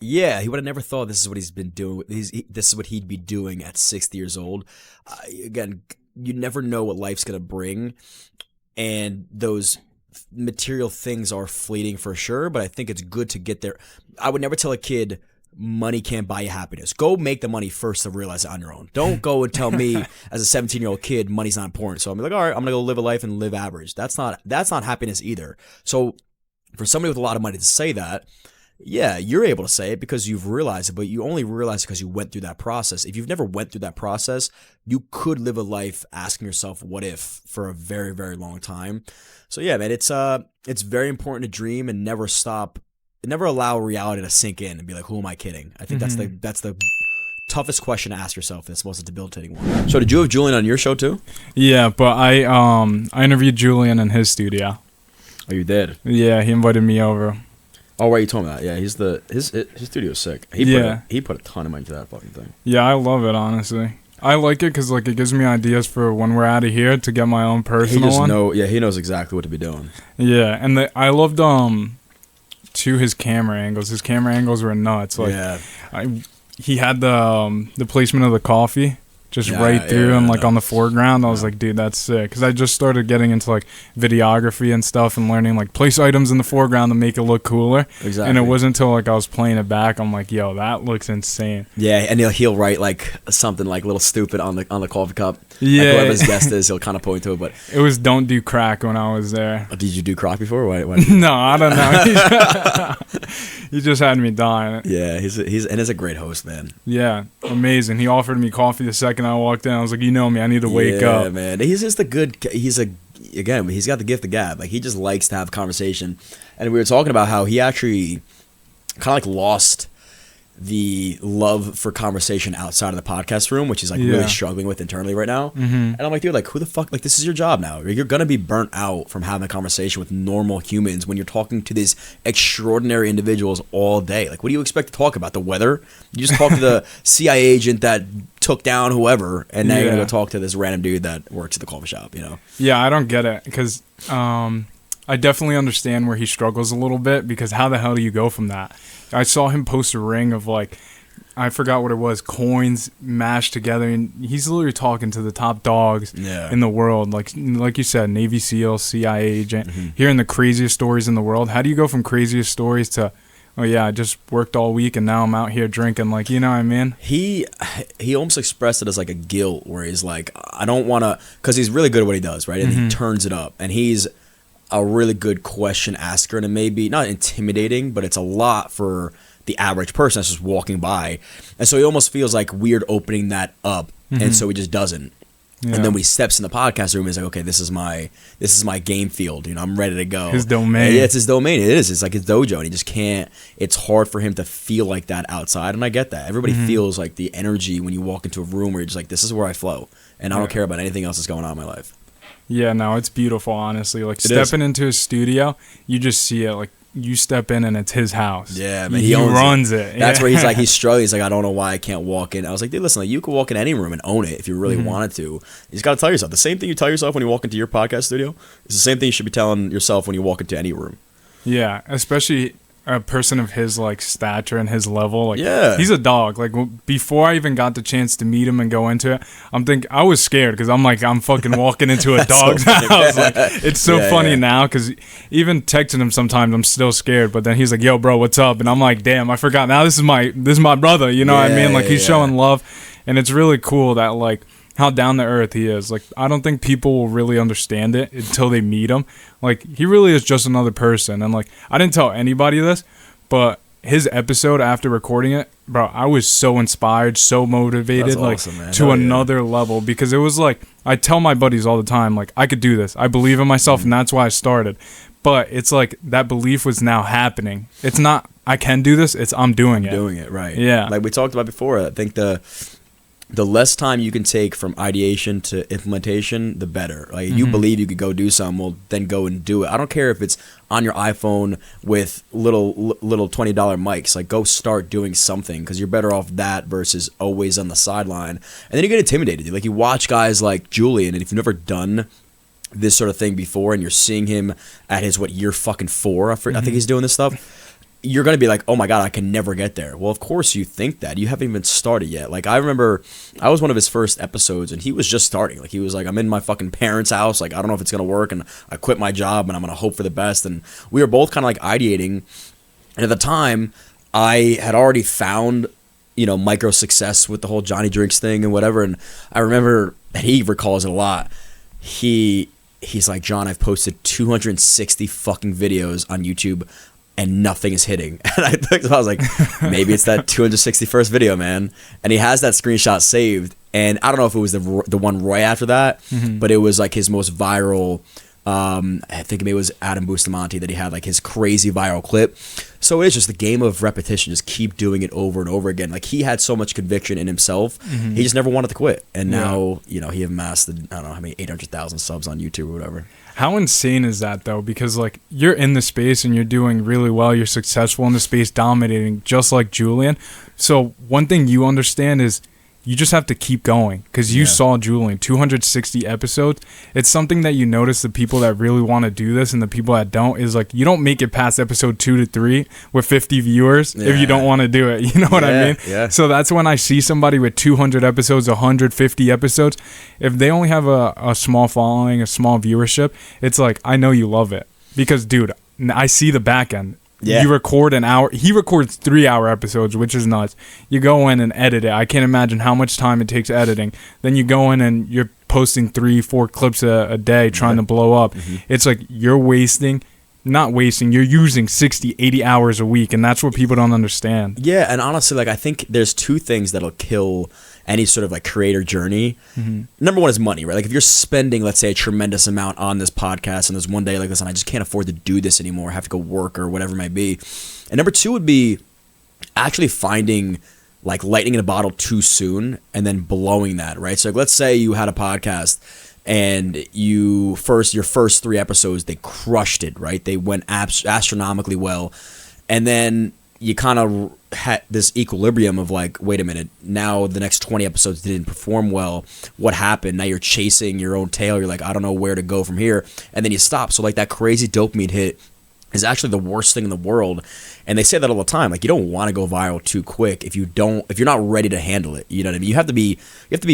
Yeah, he would have never thought this is what he's been doing. This is what he'd be doing at 60 years old. Again, you never know what life's gonna bring, and those material things are fleeting for sure. But I think it's good to get there. I would never tell a kid money can't buy you happiness. Go make the money first to realize it on your own. Don't go and tell me as a 17-year-old kid money's not important. So I'm like, all right, I'm gonna go live a life and live average. That's not happiness either. So for somebody with a lot of money to say that, yeah, you're able to say it because you've realized it, but you only realize it because you went through that process. If you've never went through that process, you could live a life asking yourself what if for a very, very long time. So yeah, man, it's very important to dream and never allow reality to sink in and be like, who am I kidding? I think that's the toughest question to ask yourself. That's the most debilitating one. So did you have Julian on your show too? Yeah, but I interviewed Julian in his studio. Oh, you did? Yeah, he invited me over. Oh, right, you told me that. Yeah, his studio's sick. He put a ton of money into that fucking thing. Yeah, I love it, honestly. I like it because it gives me ideas for when we're out of here to get my own personal one. He knows exactly what to be doing. Yeah, and I loved his camera angles. His camera angles were nuts. He had the placement of the coffee just right through him, on the foreground. I was like, dude, that's sick. Because I just started getting into videography and stuff and learning place items in the foreground to make it look cooler. Exactly. And it wasn't until I was playing it back, I'm like, yo, that looks insane. Yeah, and he'll write something a little stupid on the coffee cup. Yeah, whoever his guest is, he'll kind of point to it. But it was "Don't do crack" when I was there. Did you do crack before? Why no, I don't know. He just had me dying. Yeah, he's a great host, man. Yeah, amazing. He offered me coffee the second I walked in. I was like, you know me, I need to wake up. Yeah, man. He's just he's got the gift of gab. He just likes to have conversation. And we were talking about how he actually kind of lost the love for conversation outside of the podcast room, which he's really struggling with internally right now. Mm-hmm. And I'm like, dude, who the fuck, this is your job now. You're going to be burnt out from having a conversation with normal humans when you're talking to these extraordinary individuals all day. What do you expect to talk about? The weather? You just talk to the CIA agent that took down whoever, and now you're going to go talk to this random dude that works at the coffee shop, Yeah, I don't get it, because I definitely understand where he struggles a little bit, because how the hell do you go from that? I saw him post a ring of I forgot what it was, coins mashed together, and he's literally talking to the top dogs in the world, like you said, Navy SEAL, CIA agent, hearing the craziest stories in the world. How do you go from craziest stories to, oh yeah, I just worked all week and now I'm out here drinking, you know what I mean? He almost expressed it as a guilt, where he's like, I don't want to, because he's really good at what he does, right? And he turns it up, and he's a really good question asker, and it may be not intimidating, but it's a lot for the average person that's just walking by, and so he almost feels weird opening that up, and so he just doesn't. Yeah. And then when he steps in the podcast room, he's like, okay, this is my game field, I'm ready to go. His domain. Yeah, it's his domain. It is. It's his dojo, and he just can't. It's hard for him to feel like that outside, and I get that. Everybody feels the energy when you walk into a room where you're just this is where I flow, and I don't care about anything else that's going on in my life. Yeah, no, it's beautiful, honestly. Stepping into his studio, you just see it. You step in and it's his house. Yeah, man. He runs it. That's where he's struggling. He's I don't know why I can't walk in. I was like, dude, listen, you could walk in any room and own it if you really wanted to. You just got to tell yourself. The same thing you tell yourself when you walk into your podcast studio is the same thing you should be telling yourself when you walk into any room. Yeah, especially a person of his stature and his level. He's a dog. Before I even got the chance to meet him and go into it, I was scared, because I'm fucking walking into a dog's house. It's so funny now, because even texting him sometimes I'm still scared, but then he's like, yo bro, what's up? And I'm like, damn, I forgot, now this is my brother, you know what I mean? He's showing love, and it's really cool that how down to earth he is. I don't think people will really understand it until they meet him. He really is just another person. And I didn't tell anybody this, but his episode after recording it, bro, I was so inspired, so motivated, awesome, to another level, because it was I tell my buddies all the time, I could do this. I believe in myself, and that's why I started. But it's that belief was now happening. It's not I can do this, it's I'm doing it. Doing it, right. Yeah. We talked about before, I think the less time you can take from ideation to implementation, the better. You believe you could go do something, well, then go and do it. I don't care if it's on your iPhone with little $20 mics. Go start doing something, because you're better off that versus always on the sideline. And then you get intimidated. You watch guys like Julian, and if you've never done this sort of thing before, and you're seeing him at his year fucking 4, I think he's doing this stuff. you're going to be like, oh my God, I can never get there. Well, of course you think that. You haven't even started yet. Like, I remember I was one of his first episodes and he was just starting. Like, he was like, I'm in my fucking parents' house. Like, I don't know if it's going to work. And I quit my job and I'm going to hope for the best. And we were both kind of like ideating. And at the time, I had already found, micro success with the whole Johnny Drinks thing and whatever. And I remember, and he recalls it a lot. He's like, John, I've posted 260 fucking videos on YouTube and nothing is hitting. And I was like, maybe it's that 261st video, man. And he has that screenshot saved. And I don't know if it was the one right after that, but it was like his most viral. I think maybe it was Adam Bustamante that he had like his crazy viral clip. So it's just the game of repetition. Just keep doing it over and over again. Like, he had so much conviction in himself. He just never wanted to quit. And now, he amassed, I don't know how many, 800,000 subs on YouTube or whatever. How insane is that, though? Because, like, you're in the space and you're doing really well. You're successful in the space, dominating, just like Julian. So one thing you understand is you just have to keep going, because you saw Julian, 260 episodes. It's something that you notice the people that really want to do this and the people that don't is, like, you don't make it past episode 2 to 3 with 50 viewers if you don't want to do it. You know what I mean? Yeah. So that's when I see somebody with 200 episodes, 150 episodes. If they only have a small following, a small viewership, it's like, I know you love it. Because, dude, I see the back end. Yeah. You record an hour. He records 3-hour episodes, which is nuts. You go in and edit it. I can't imagine how much time it takes editing. Then you go in and you're posting 3-4 clips a day trying to blow up. It's like you're you're using 60-80 hours a week, and that's what people don't understand. Yeah, and honestly, like, I think there's two things that'll kill any sort of like creator journey. Number one is money, right? Like, if you're spending, let's say, a tremendous amount on this podcast and there's one day like, listen, I just can't afford to do this anymore, I have to go work or whatever it might be. And number two would be actually finding like lightning in a bottle too soon and then blowing that, right? So like, let's say you had a podcast and your first 3 episodes, they crushed it, right? They went astronomically well. And then you kind of had this equilibrium of like, wait a minute, now the next 20 episodes didn't perform well. What happened? Now you're chasing your own tail. You're like, I don't know where to go from here. And then you stop. So like that crazy dopamine hit is actually the worst thing in the world. And they say that all the time. Like, you don't want to go viral too quick if you're not ready to handle it. You know what I mean? You have to be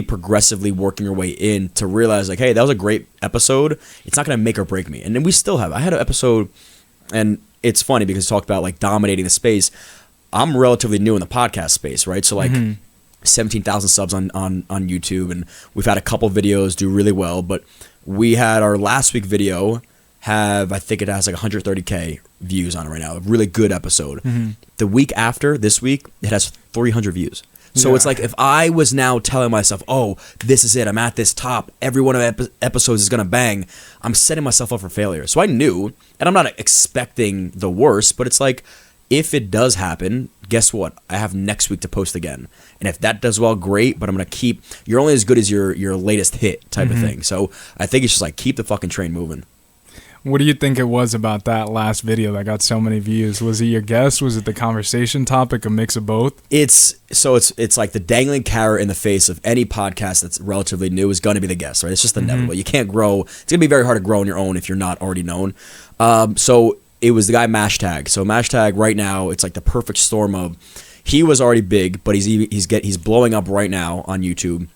progressively working your way in to realize like, hey, that was a great episode. It's not going to make or break me. And then we still have. I had an episode, and it's funny because you talked about like dominating the space. I'm relatively new in the podcast space, right? So like 17,000 subs on YouTube, and we've had a couple videos do really well, but we had our last week video I think it has like 130K views on it right now. A really good episode. The week after, this week, it has 300 views. So it's like, if I was now telling myself, oh, this is it, I'm at this top, every one of the episodes is going to bang, I'm setting myself up for failure. So I knew, and I'm not expecting the worst, but it's like, if it does happen, guess what? I have next week to post again. And if that does well, great, but I'm going to you're only as good as your latest hit type of thing. So I think it's just like, keep the fucking train moving. What do you think it was about that last video that got so many views? Was it your guest? Was it the conversation topic? A mix of both? It's like the dangling carrot in the face of any podcast that's relatively new is going to be the guest, right? It's just inevitable. You can't grow. It's going to be very hard to grow on your own if you're not already known. So it was the guy Mashtag. So Mashtag right now, it's like the perfect storm of, he was already big, but he's blowing up right now on YouTube,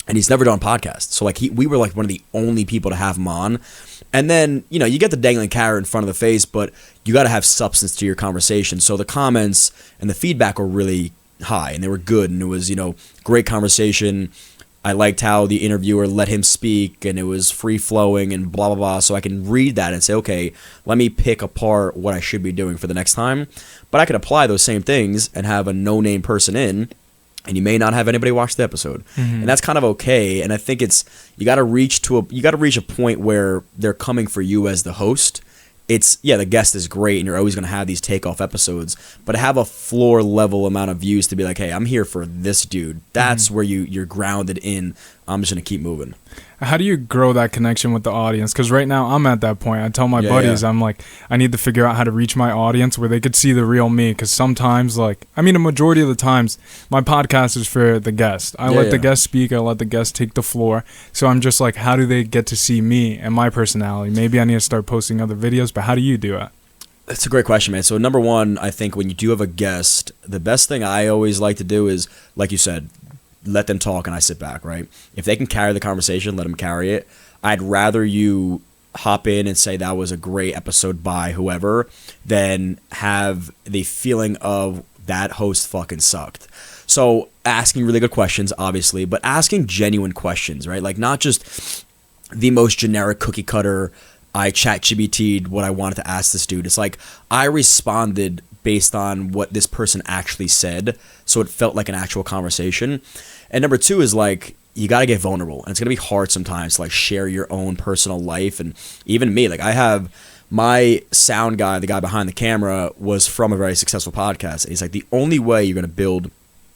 and he's never done a podcast. So like we were like one of the only people to have him on. And then, you get the dangling carrot in front of the face, but you got to have substance to your conversation. So the comments and the feedback were really high, and they were good, and it was, great conversation. I liked how the interviewer let him speak, and it was free-flowing and blah, blah, blah. So I can read that and say, okay, let me pick apart what I should be doing for the next time. But I could apply those same things and have a no-name person in, and you may not have anybody watch the episode. And that's kind of okay. And I think you got to reach a point where they're coming for you as the host. The guest is great, and you're always going to have these takeoff episodes, but have a floor level amount of views to be like, hey, I'm here for this dude. That's where you're grounded in. I'm just going to keep moving. How do you grow that connection with the audience? Because right now I'm at that point. I tell my buddies, I'm like, I need to figure out how to reach my audience where they could see the real me. Because sometimes, a majority of the times, my podcast is for the guest. I let the guest speak. I let the guest take the floor. So I'm just like, how do they get to see me and my personality? Maybe I need to start posting other videos, but how do you do it? That's a great question, man. So number one, I think when you do have a guest, the best thing I always like to do is, like you said, let them talk and I sit back, right? If they can carry the conversation, let them carry it. I'd rather you hop in and say that was a great episode by whoever than have the feeling of that host fucking sucked. So asking really good questions, obviously, but asking genuine questions, right? Like not just the most generic cookie cutter, I chat GBT'd what I wanted to ask this dude. It's like I responded based on what this person actually said, so it felt like an actual conversation. And number two is like you got to get vulnerable, and it's gonna be hard sometimes to like share your own personal life. And even me, like I have my sound guy, the guy behind the camera, was from a very successful podcast. And he's like, the only way you're gonna build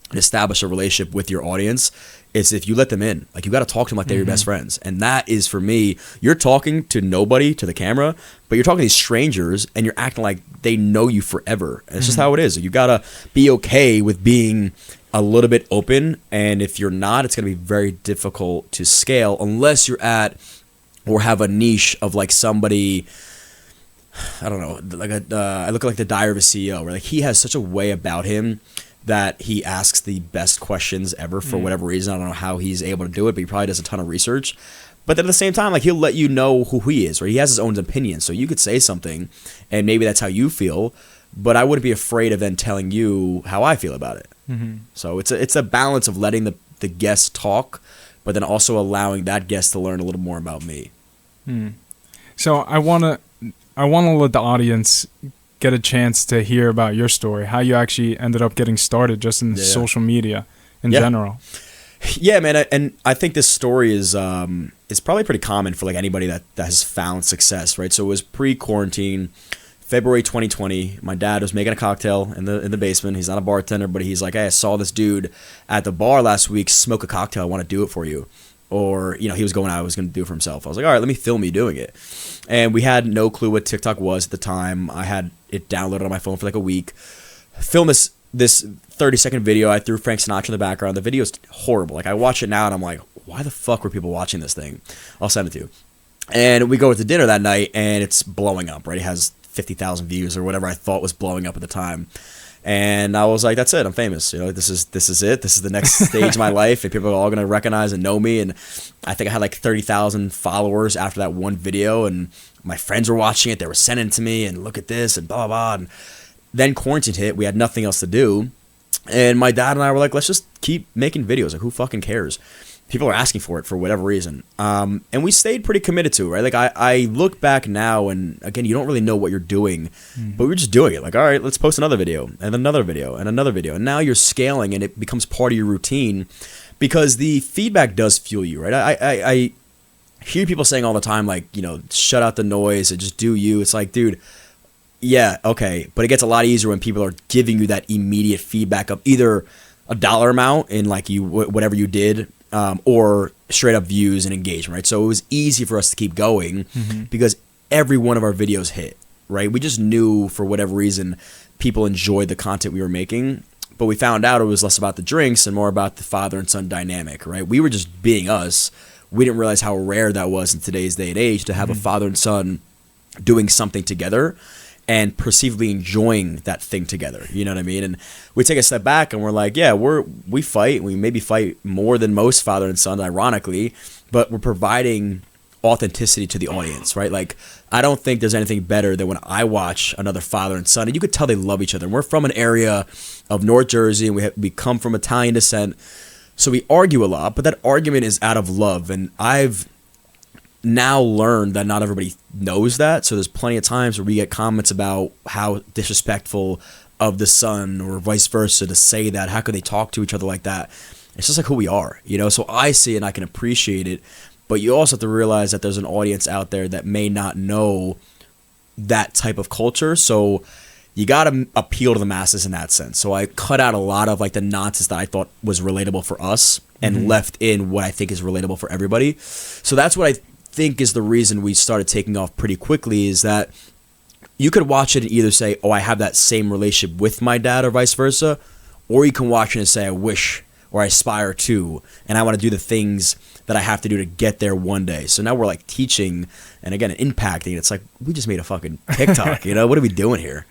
and establish a relationship with your audience is if you let them in. Like you got to talk to them like they're your best friends. And that is, for me, you're talking to nobody, to the camera, but you're talking to these strangers and you're acting like they know you forever. And it's just how it is. You got to be okay with being a little bit open. And if you're not, it's going to be very difficult to scale unless you're at or have a niche of like somebody, I don't know, like I look like the Diary of a CEO, where like he has such a way about him that he asks the best questions ever for whatever reason. I don't know how he's able to do it, but he probably does a ton of research. But then at the same time, like he'll let you know who he is, right? He has his own opinion. So you could say something and maybe that's how you feel, but I wouldn't be afraid of then telling you how I feel about it. So it's a balance of letting the guest talk, but then also allowing that guest to learn a little more about me. So I wanna let the audience get a chance to hear about your story, how you actually ended up getting started just in social media in general. Yeah, man, and I think this story is probably pretty common for like anybody that has found success, right? So it was pre-quarantine, February 2020. My dad was making a cocktail in the basement. He's not a bartender, but he's like, hey, I saw this dude at the bar last week smoke a cocktail. I want to do it for you. Or, you know, he was going out, I was going to do it for himself. I was like, all right, let me film you doing it. And we had no clue what TikTok was at the time. I had it downloaded on my phone for like a week. Filmed this 30-second video. I threw Frank Sinatra in the background. The video's horrible. Like, I watch it now and I'm like, why the fuck were people watching this thing? I'll send it to you. And we go to dinner that night and it's blowing up, right? It has 50,000 views or whatever I thought was blowing up at the time. And I was like, that's it. I'm famous. You know, this is it. This is the next stage of my life, and people are all going to recognize and know me. And I think I had like 30,000 followers after that one video, and my friends were watching it. They were sending it to me, and look at this, and blah, blah, blah. And then quarantine hit. We had nothing else to do. And my dad and I were like, let's just keep making videos. Like, who fucking cares? People are asking for it for whatever reason. And we stayed pretty committed to it, right? Like, I look back now, and again, you don't really know what you're doing, but we're just doing it. Like, all right, let's post another video, and another video, and another video. And now you're scaling, and it becomes part of your routine because the feedback does fuel you, right? I hear people saying all the time, like, you know, shut out the noise and just do you. It's like, dude, yeah, okay. But it gets a lot easier when people are giving you that immediate feedback of either a dollar amount in like you whatever you did, or straight up views and engagement, right? So it was easy for us to keep going because every one of our videos hit, right? We just knew for whatever reason people enjoyed the content we were making, but we found out it was less about the drinks and more about the father and son dynamic, right? We were just being us. We didn't realize how rare that was in today's day and age to have a father and son doing something together and perceivably enjoying that thing together. You know what I mean? And we take a step back and we're like, yeah, we fight. We maybe fight more than most father and son, ironically, but we're providing authenticity to the audience, right? Like, I don't think there's anything better than when I watch another father and son, and you could tell they love each other. And we're from an area of North Jersey, and we come from Italian descent, so we argue a lot, but that argument is out of love. And I've now learned that not everybody knows that, so there's plenty of times where we get comments about how disrespectful of the son or vice versa to say that. How could they talk to each other like that? It's just like who we are, you know? So I see it and I can appreciate it, but you also have to realize that there's an audience out there that may not know that type of culture, so you got to appeal to the masses in that sense. So I cut out a lot of like the nonsense that I thought was relatable for us and left in what I think is relatable for everybody. So that's what I think is the reason we started taking off pretty quickly, is that you could watch it and either say, oh, I have that same relationship with my dad or vice versa, or you can watch it and say, I wish or I aspire to, and I want to do the things that I have to do to get there one day. So now we're like teaching and again impacting. It's like we just made a fucking TikTok, you know? What are we doing here?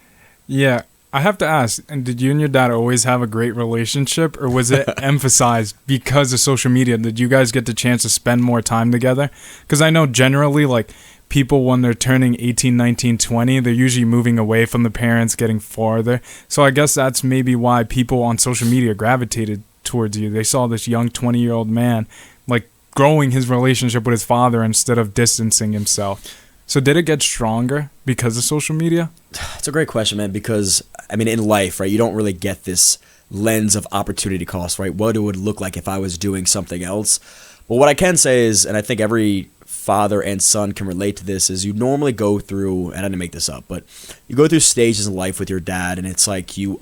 Yeah. I have to ask, and did you and your dad always have a great relationship, or was it emphasized because of social media? Did you guys get the chance to spend more time together? Because I know generally, like, people when they're turning 18, 19, 20, they're usually moving away from the parents, getting farther. So I guess that's maybe why people on social media gravitated towards you. They saw this young 20-year-old man, like, growing his relationship with his father instead of distancing himself. So did it get stronger because of social media? It's a great question, man, because, I mean, in life, right, you don't really get this lens of opportunity cost, right? What it would look like if I was doing something else. But what I can say is, and I think every father and son can relate to this, is you normally go through, and I didn't make this up, but you go through stages in life with your dad, and it's like you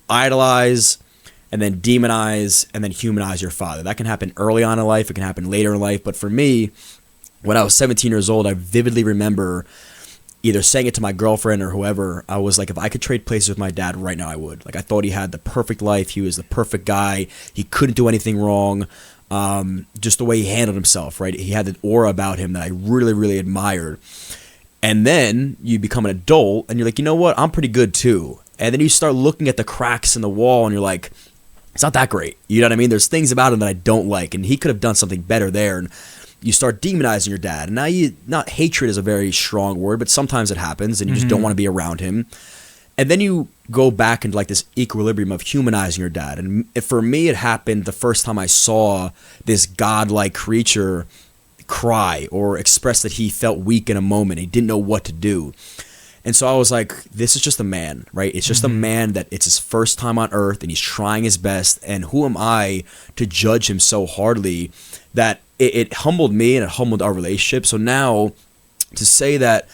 idolize and then demonize and then humanize your father. That can happen early on in life. It can happen later in life. But for me, when I was 17 years old, I vividly remember either saying it to my girlfriend or whoever. I was like, if I could trade places with my dad right now, I would. Like, I thought he had the perfect life. He was the perfect guy. He couldn't do anything wrong. Just the way he handled himself, right? He had an aura about him that I really, really admired. And then you become an adult and you're like, you know what? I'm pretty good too. And then you start looking at the cracks in the wall and you're like, it's not that great. You know what I mean? There's things about him that I don't like, and he could have done something better there. And you start demonizing your dad. And now not hatred is a very strong word, but sometimes it happens and you just don't want to be around him. And then you go back into like this equilibrium of humanizing your dad. And for me, it happened the first time I saw this godlike creature cry or express that he felt weak in a moment. He didn't know what to do. And so I was like, this is just a man, right? It's just a man that it's his first time on earth and he's trying his best. And who am I to judge him so hardly? That it humbled me and it humbled our relationship. So now to say that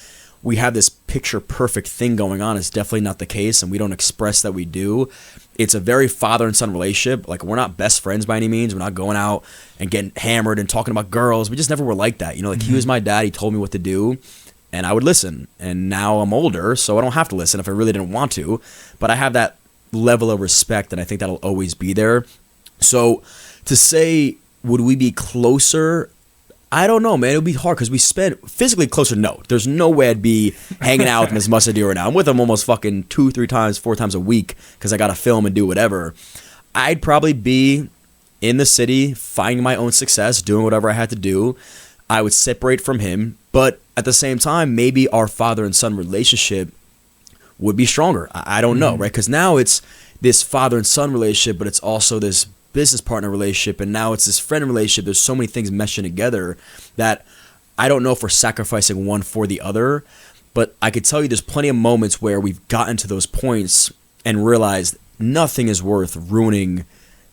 we have this picture perfect thing going on is definitely not the case, and we don't express that we do. It's a very father and son relationship. Like, we're not best friends by any means. We're not going out and getting hammered and talking about girls. We just never were like that. You know, like he was my dad. He told me what to do and I would listen. And now I'm older, so I don't have to listen if I really didn't want to. But I have that level of respect, and I think that'll always be there. So to say, would we be closer? I don't know, man. It would be hard because we spend physically closer. No, there's no way I'd be hanging out with him as much as I do right now. I'm with him almost fucking 2, 3 times, 4 times a week because I got to film and do whatever. I'd probably be in the city, finding my own success, doing whatever I had to do. I would separate from him, but at the same time, maybe our father and son relationship would be stronger. I don't know, right? Because now it's this father and son relationship, but it's also this business partner relationship, and now it's this friend relationship. There's so many things meshing together that I don't know if we're sacrificing one for the other, but I could tell you there's plenty of moments where we've gotten to those points and realized nothing is worth ruining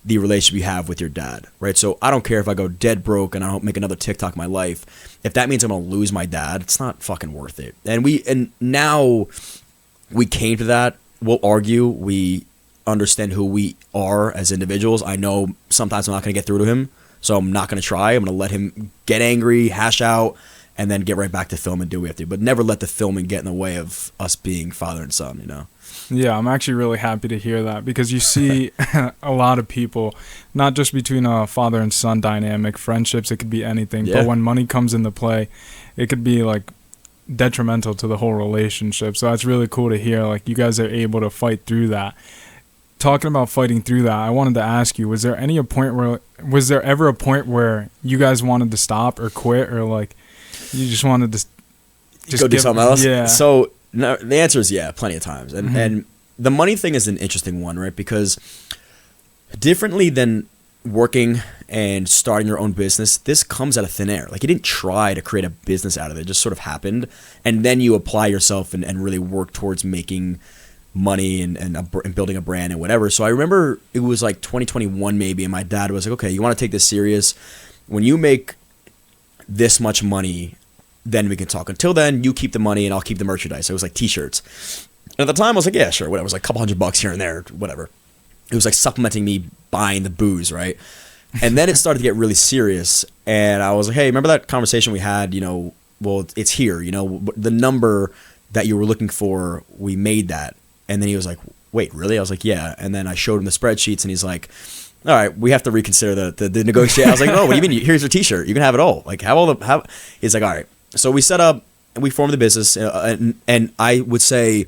the relationship you have with your dad, right? So I don't care if I go dead broke and I don't make another TikTok in my life. If that means I'm gonna lose my dad, it's not fucking worth it. And now we came to that. We'll argue. We understand who we are as individuals. I know sometimes I'm not going to get through to him, so I'm not going to try. I'm going to let him get angry, hash out, and then get right back to film and do what we have to do. But never let the filming get in the way of us being father and son, you know? Yeah, I'm actually really happy to hear that, because you see a lot of people, not just between a father and son dynamic, friendships, it could be anything, but when money comes into play, it could be like detrimental to the whole relationship. So that's really cool to hear, like, you guys are able to fight through that. Talking about fighting through that, I wanted to ask you, was there ever a point where you guys wanted to stop or quit, or like you just wanted to just go do something else? Yeah. So no, the answer is yeah, plenty of times. And the money thing is an interesting one, right? Because differently than working and starting your own business, this comes out of thin air. Like, you didn't try to create a business out of it. It just sort of happened. And then you apply yourself and really work towards making money and building a brand and whatever. So I remember it was like 2021 maybe, and my dad was like, okay, you want to take this serious? When you make this much money, then we can talk. Until then, you keep the money and I'll keep the merchandise. So it was like t-shirts. And at the time I was like, yeah, sure, whatever. It was like a couple $100 here and there, whatever. It was like supplementing me buying the booze, right? And then it started to get really serious, and I was like, hey, remember that conversation we had, you know, well, it's here, you know, the number that you were looking for, we made that. And then he was like, wait, really? I was like, yeah. And then I showed him the spreadsheets, and he's like, all right, we have to reconsider the negotiation. I was like, no, what do you mean? Here's your T-shirt. You can have it all. Like, He's like, all right. So we set up and we formed the business, and I would say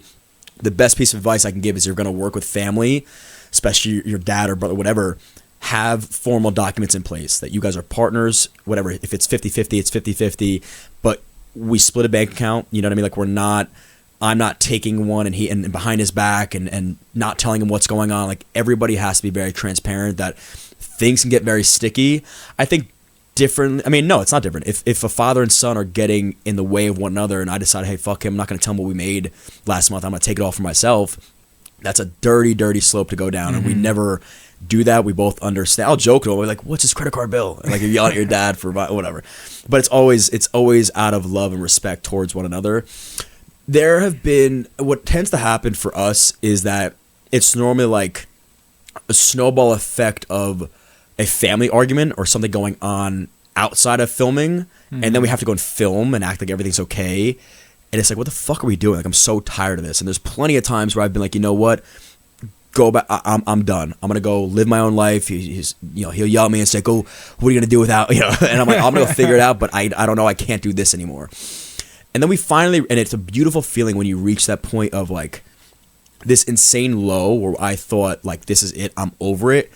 the best piece of advice I can give is you're going to work with family, especially your dad or brother, whatever. Have formal documents in place that you guys are partners, whatever. If it's 50-50, it's 50-50. But we split a bank account. You know what I mean? Like I'm not taking one and behind his back and not telling him what's going on. Like everybody has to be very transparent that things can get very sticky. I think no, it's not different. If a father and son are getting in the way of one another and I decide, hey, fuck him, I'm not going to tell him what we made last month. I'm going to take it all for myself. That's a dirty, dirty slope to go down. And we never do that. We both understand. I'll joke to him. We're like, what's his credit card bill? And like you yell at your dad for whatever. But it's always out of love and respect towards one another. There have been, what tends to happen for us is that it's normally like a snowball effect of a family argument or something going on outside of filming. And then we have to go and film and act like everything's okay. And it's like, what the fuck are we doing? Like, I'm so tired of this. And there's plenty of times where I've been like, you know what? Go back. I'm done. I'm gonna go live my own life. He'll yell at me and say, "Go. What are you gonna do without?" And I'm like, I'm gonna go figure it out. But I don't know. I can't do this anymore. And then we finally, and it's a beautiful feeling when you reach that point of like this insane low where I thought like this is it. I'm over it.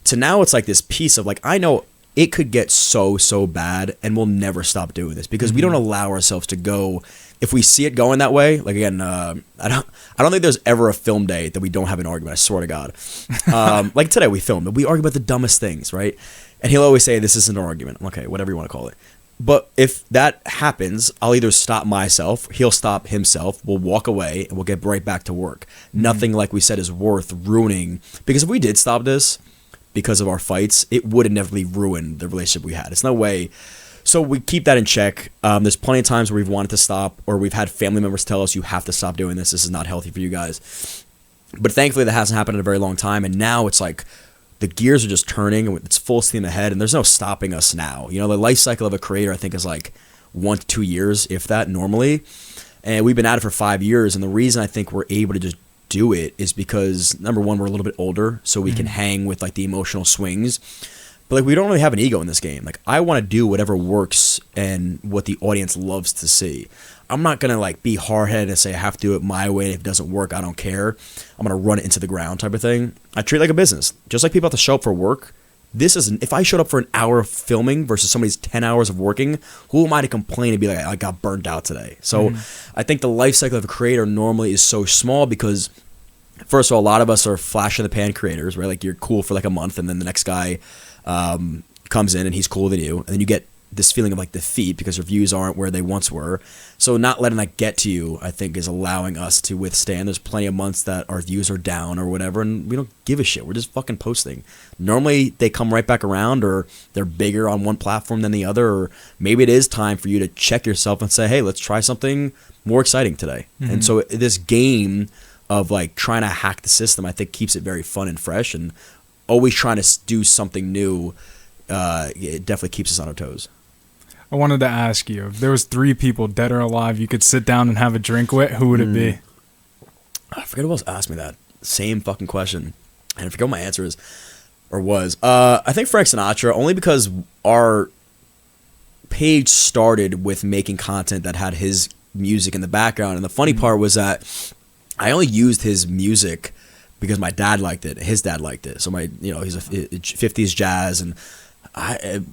To now it's like this piece of like I know it could get so bad, and we'll never stop doing this because we don't allow ourselves to go. If we see it going that way, like again, I don't think there's ever a film day that we don't have an argument. I swear to God. Like today we filmed, we argue about the dumbest things, right? And he'll always say, "This isn't an argument." Okay, whatever you want to call it. But if that happens, I'll either stop myself, he'll stop himself, we'll walk away, and we'll get right back to work. Nothing, like we said, is worth ruining. Because if we did stop this because of our fights, it would inevitably ruin the relationship we had. It's no way. So we keep that in check. There's plenty of times where we've wanted to stop, or we've had family members tell us, you have to stop doing this. This is not healthy for you guys. But thankfully, that hasn't happened in a very long time. And now it's like the gears are just turning, and it's full steam ahead, and there's no stopping us now. The life cycle of a creator, I think, is like 1 to 2 years, if that, normally. And we've been at it for 5 years. And the reason I think we're able to just do it is because, number one, we're a little bit older, so we can hang with like the emotional swings. But like we don't really have an ego in this game. Like I want to do whatever works and what the audience loves to see. I'm not gonna like be hard-headed and say I have to do it my way. If it doesn't work, I don't care. I'm gonna run it into the ground type of thing. I treat it like a business. Just like people have to show up for work. If I showed up for an hour of filming versus somebody's 10 hours of working, who am I to complain and be like, I got burnt out today? So I think the life cycle of a creator normally is so small because, first of all, a lot of us are flash in the pan creators, right? Like you're cool for like a month, and then the next guy comes in and he's cooler than you, and then you get this feeling of like defeat because your views aren't where they once were. So not letting that get to you, I think, is allowing us to withstand. There's plenty of months that our views are down or whatever, and we don't give a shit. We're just fucking posting. Normally they come right back around, or they're bigger on one platform than the other, or maybe it is time for you to check yourself and say, hey, let's try something more exciting today. And so this game of like trying to hack the system, I think, keeps it very fun and fresh, and always trying to do something new. It definitely keeps us on our toes. I wanted to ask you, if there was 3 people, dead or alive, you could sit down and have a drink with, who would it be? I forget who else asked me that same fucking question, and I forget what my answer is or was. I think Frank Sinatra, only because our page started with making content that had his music in the background, and the funny part was that I only used his music because my dad liked it. His dad liked it. So he's a 50s jazz, and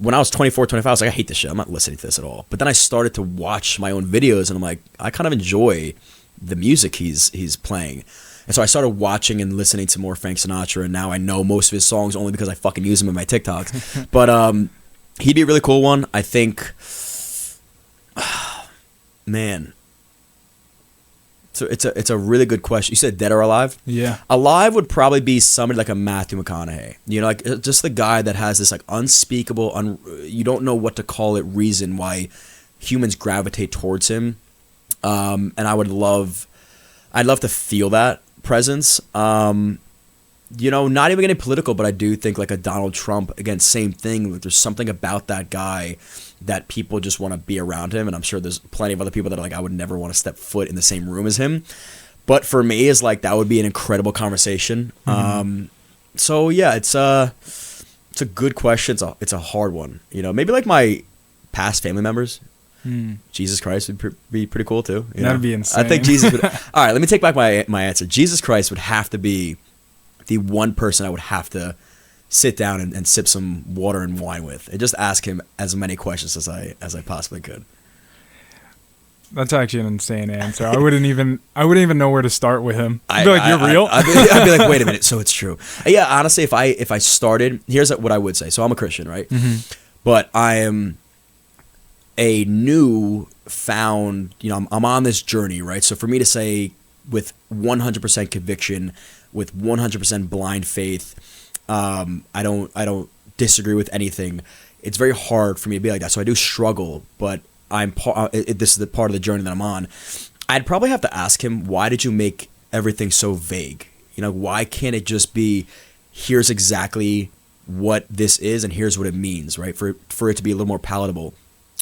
when I was 24, 25, I was like, I hate this shit. I'm not listening to this at all. But then I started to watch my own videos, and I'm like, I kind of enjoy the music he's playing. And so I started watching and listening to more Frank Sinatra, and now I know most of his songs only because I fucking use them in my TikToks. But he'd be a really cool one. I think, man. So it's a really good question. You said dead or alive? Yeah. Alive would probably be somebody like a Matthew McConaughey. Like just the guy that has this like unspeakable, you don't know what to call it, reason why humans gravitate towards him. And I'd love to feel that presence. Not even getting political, but I do think like a Donald Trump, again, same thing. Like, there's something about that guy that people just want to be around him, and I'm sure there's plenty of other people that are like, I would never want to step foot in the same room as him. But for me, is like that would be an incredible conversation. So yeah, it's It's a good question. It's a hard one. You know, maybe like my past family members. Jesus Christ would be pretty cool too. That'd be insane. I think Jesus would. All right, let me take back my answer. Jesus Christ would have to be the one person I would have to sit down and sip some water and wine with, and just ask him as many questions as I possibly could. That's actually an insane answer. I wouldn't even know where to start with him. I'd be like, you're real? I'd be like, wait a minute. So it's true. Yeah, honestly, if I started, here's what I would say. So I'm a Christian, right? But I am a new found, I'm on this journey, right? So for me to say with 100% conviction, with 100% blind faith, I don't disagree with anything. It's very hard for me to be like that. So I do struggle, but this is the part of the journey that I'm on. I'd probably have to ask him, why did you make everything so vague? Why can't it just be, here's exactly what this is and here's what it means, right? For it to be a little more palatable.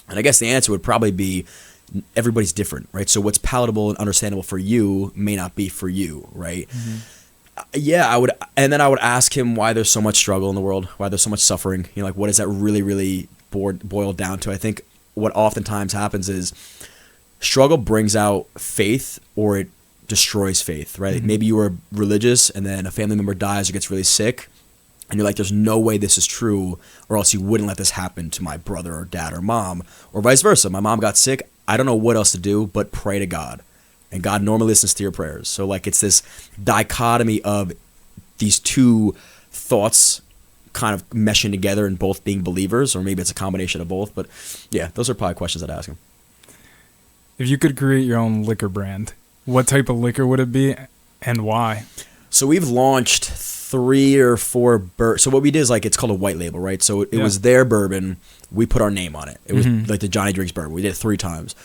And I guess the answer would probably be, everybody's different, right? So what's palatable and understandable for you may not be for you, right? Yeah, I would ask him why there's so much struggle in the world, why there's so much suffering. Like, what does that really, really boil down to? I think what oftentimes happens is struggle brings out faith, or it destroys faith, right? Maybe you were religious and then a family member dies or gets really sick, and you're like, there's no way this is true, or else you wouldn't let this happen to my brother or dad or mom, or vice versa. My mom got sick. I don't know what else to do but pray to God. And God normally listens to your prayers. So like, it's this dichotomy of these two thoughts kind of meshing together and both being believers, or maybe it's a combination of both. But yeah, those are probably questions I'd ask him. If you could create your own liquor brand, what type of liquor would it be and why? So we've launched 3 or 4 so what we did is, like, it's called a white label, right? So it was their bourbon. We put our name on it. It was like the Johnny Drinks bourbon. We did it 3 times.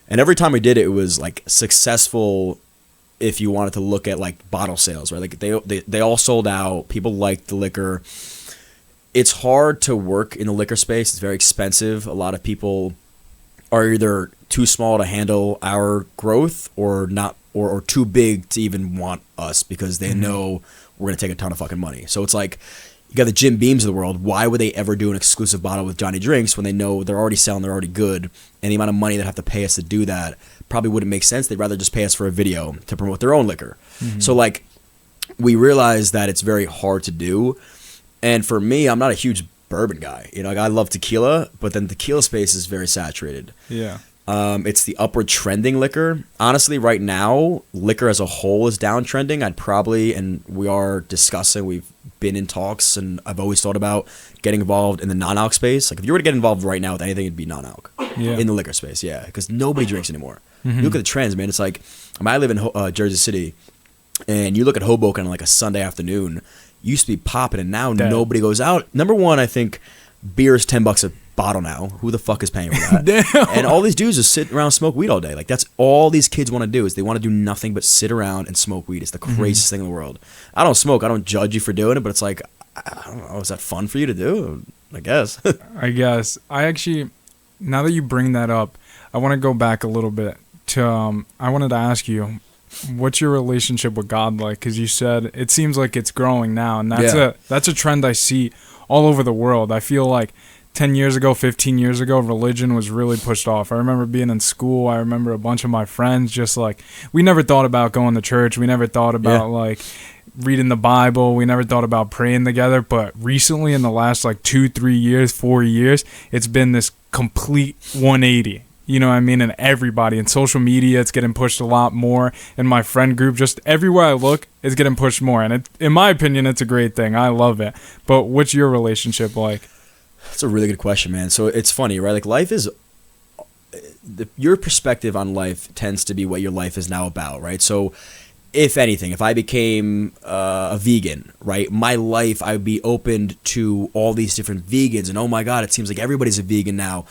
And every time we did it, it was like successful if you wanted to look at like bottle sales, right? Like they all sold out. People liked the liquor. It's hard to work in the liquor space. It's very expensive. A lot of people are either too small to handle our growth or not, or too big to even want us because they know we're going to take a ton of fucking money. So it's like, you got the Jim Beams of the world. Why would they ever do an exclusive bottle with Johnny Drinks when they know they're already selling, they're already good, and the amount of money they have to pay us to do that probably wouldn't make sense. They'd rather just pay us for a video to promote their own liquor. So like, we realized that it's very hard to do. And for me, I'm not a huge bourbon guy. Like, I love tequila, but then tequila space is very saturated. Yeah. It's the upward trending liquor. Honestly, right now, liquor as a whole is downtrending. I'd probably, and we are discussing, we've been in talks, and I've always thought about getting involved in the non-alc space. Like, if you were to get involved right now with anything, it'd be non-alc. In the liquor space, yeah, because nobody drinks anymore. You look at the trends, man. It's like, I live in Jersey City, and you look at Hoboken on like a Sunday afternoon, used to be popping, and now nobody goes out. Number one, I think beer is $10 a bottle now. Who the fuck is paying for that? And all these dudes just sit around and smoke weed all day. Like, that's all these kids want to do, is they want to do nothing but sit around and smoke weed. It's the craziest thing in the world. I don't smoke. I don't judge you for doing it, but it's like, I don't know. Is that fun for you to do? I guess. I actually, now that you bring that up, I want to go back a little bit to, I wanted to ask you, what's your relationship with God like? Because you said it seems like it's growing now, and that's a trend I see all over the world. I feel like 10 years ago, 15 years ago, religion was really pushed off. I remember being in school. I remember a bunch of my friends just like, we never thought about going to church. We never thought about like reading the Bible. We never thought about praying together. But recently, in the last like 2, 3 years, 4 years, it's been this complete 180. You know what I mean? And everybody in social media, it's getting pushed a lot more. In my friend group, just everywhere I look, it's getting pushed more. And in my opinion, it's a great thing. I love it. But what's your relationship like? That's a really good question, man. So it's funny, right? Like, life is, your perspective on life tends to be what your life is now about, right? So if anything, if I became a vegan, right, my life, I would be opened to all these different vegans. And oh my God, it seems like everybody's a vegan now.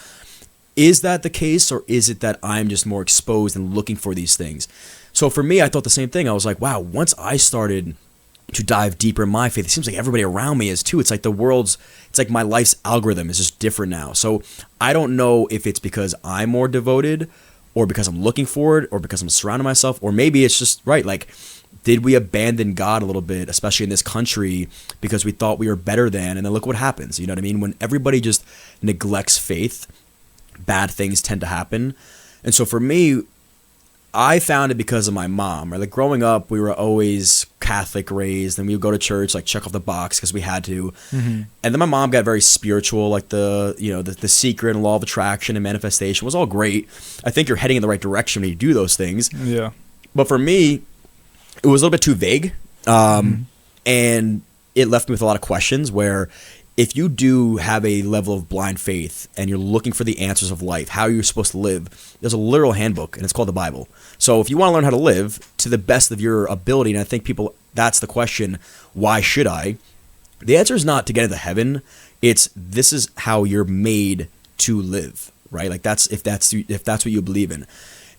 Is that the case, or is it that I'm just more exposed and looking for these things? So for me, I thought the same thing. I was like, wow, once I started to dive deeper in my faith, it seems like everybody around me is too. It's like it's like my life's algorithm is just different now. So I don't know if it's because I'm more devoted, or because I'm looking for it, or because I'm surrounding myself, or maybe it's just, right, like, Did we abandon God a little bit, especially in this country, because we thought we were better than? And then look what happens. You know what I mean? When everybody just neglects faith, bad things tend to happen. And so for me, I found it because of my mom. Right? Like growing up, we were always Catholic raised, and we would go to church, like check off the box because we had to. And then my mom got very spiritual, like the secret and law of attraction and manifestation was all great. I think you're heading in the right direction when you do those things. Yeah. But for me, it was a little bit too vague, and it left me with a lot of questions where if you do have a level of blind faith and you're looking for the answers of life, how you're supposed to live, there's a literal handbook, and it's called the Bible. So if you want to learn how to live to the best of your ability, and I think people, that's the question, why should I? The answer is not to get into heaven. It's this is how you're made to live, right? Like if that's what you believe in.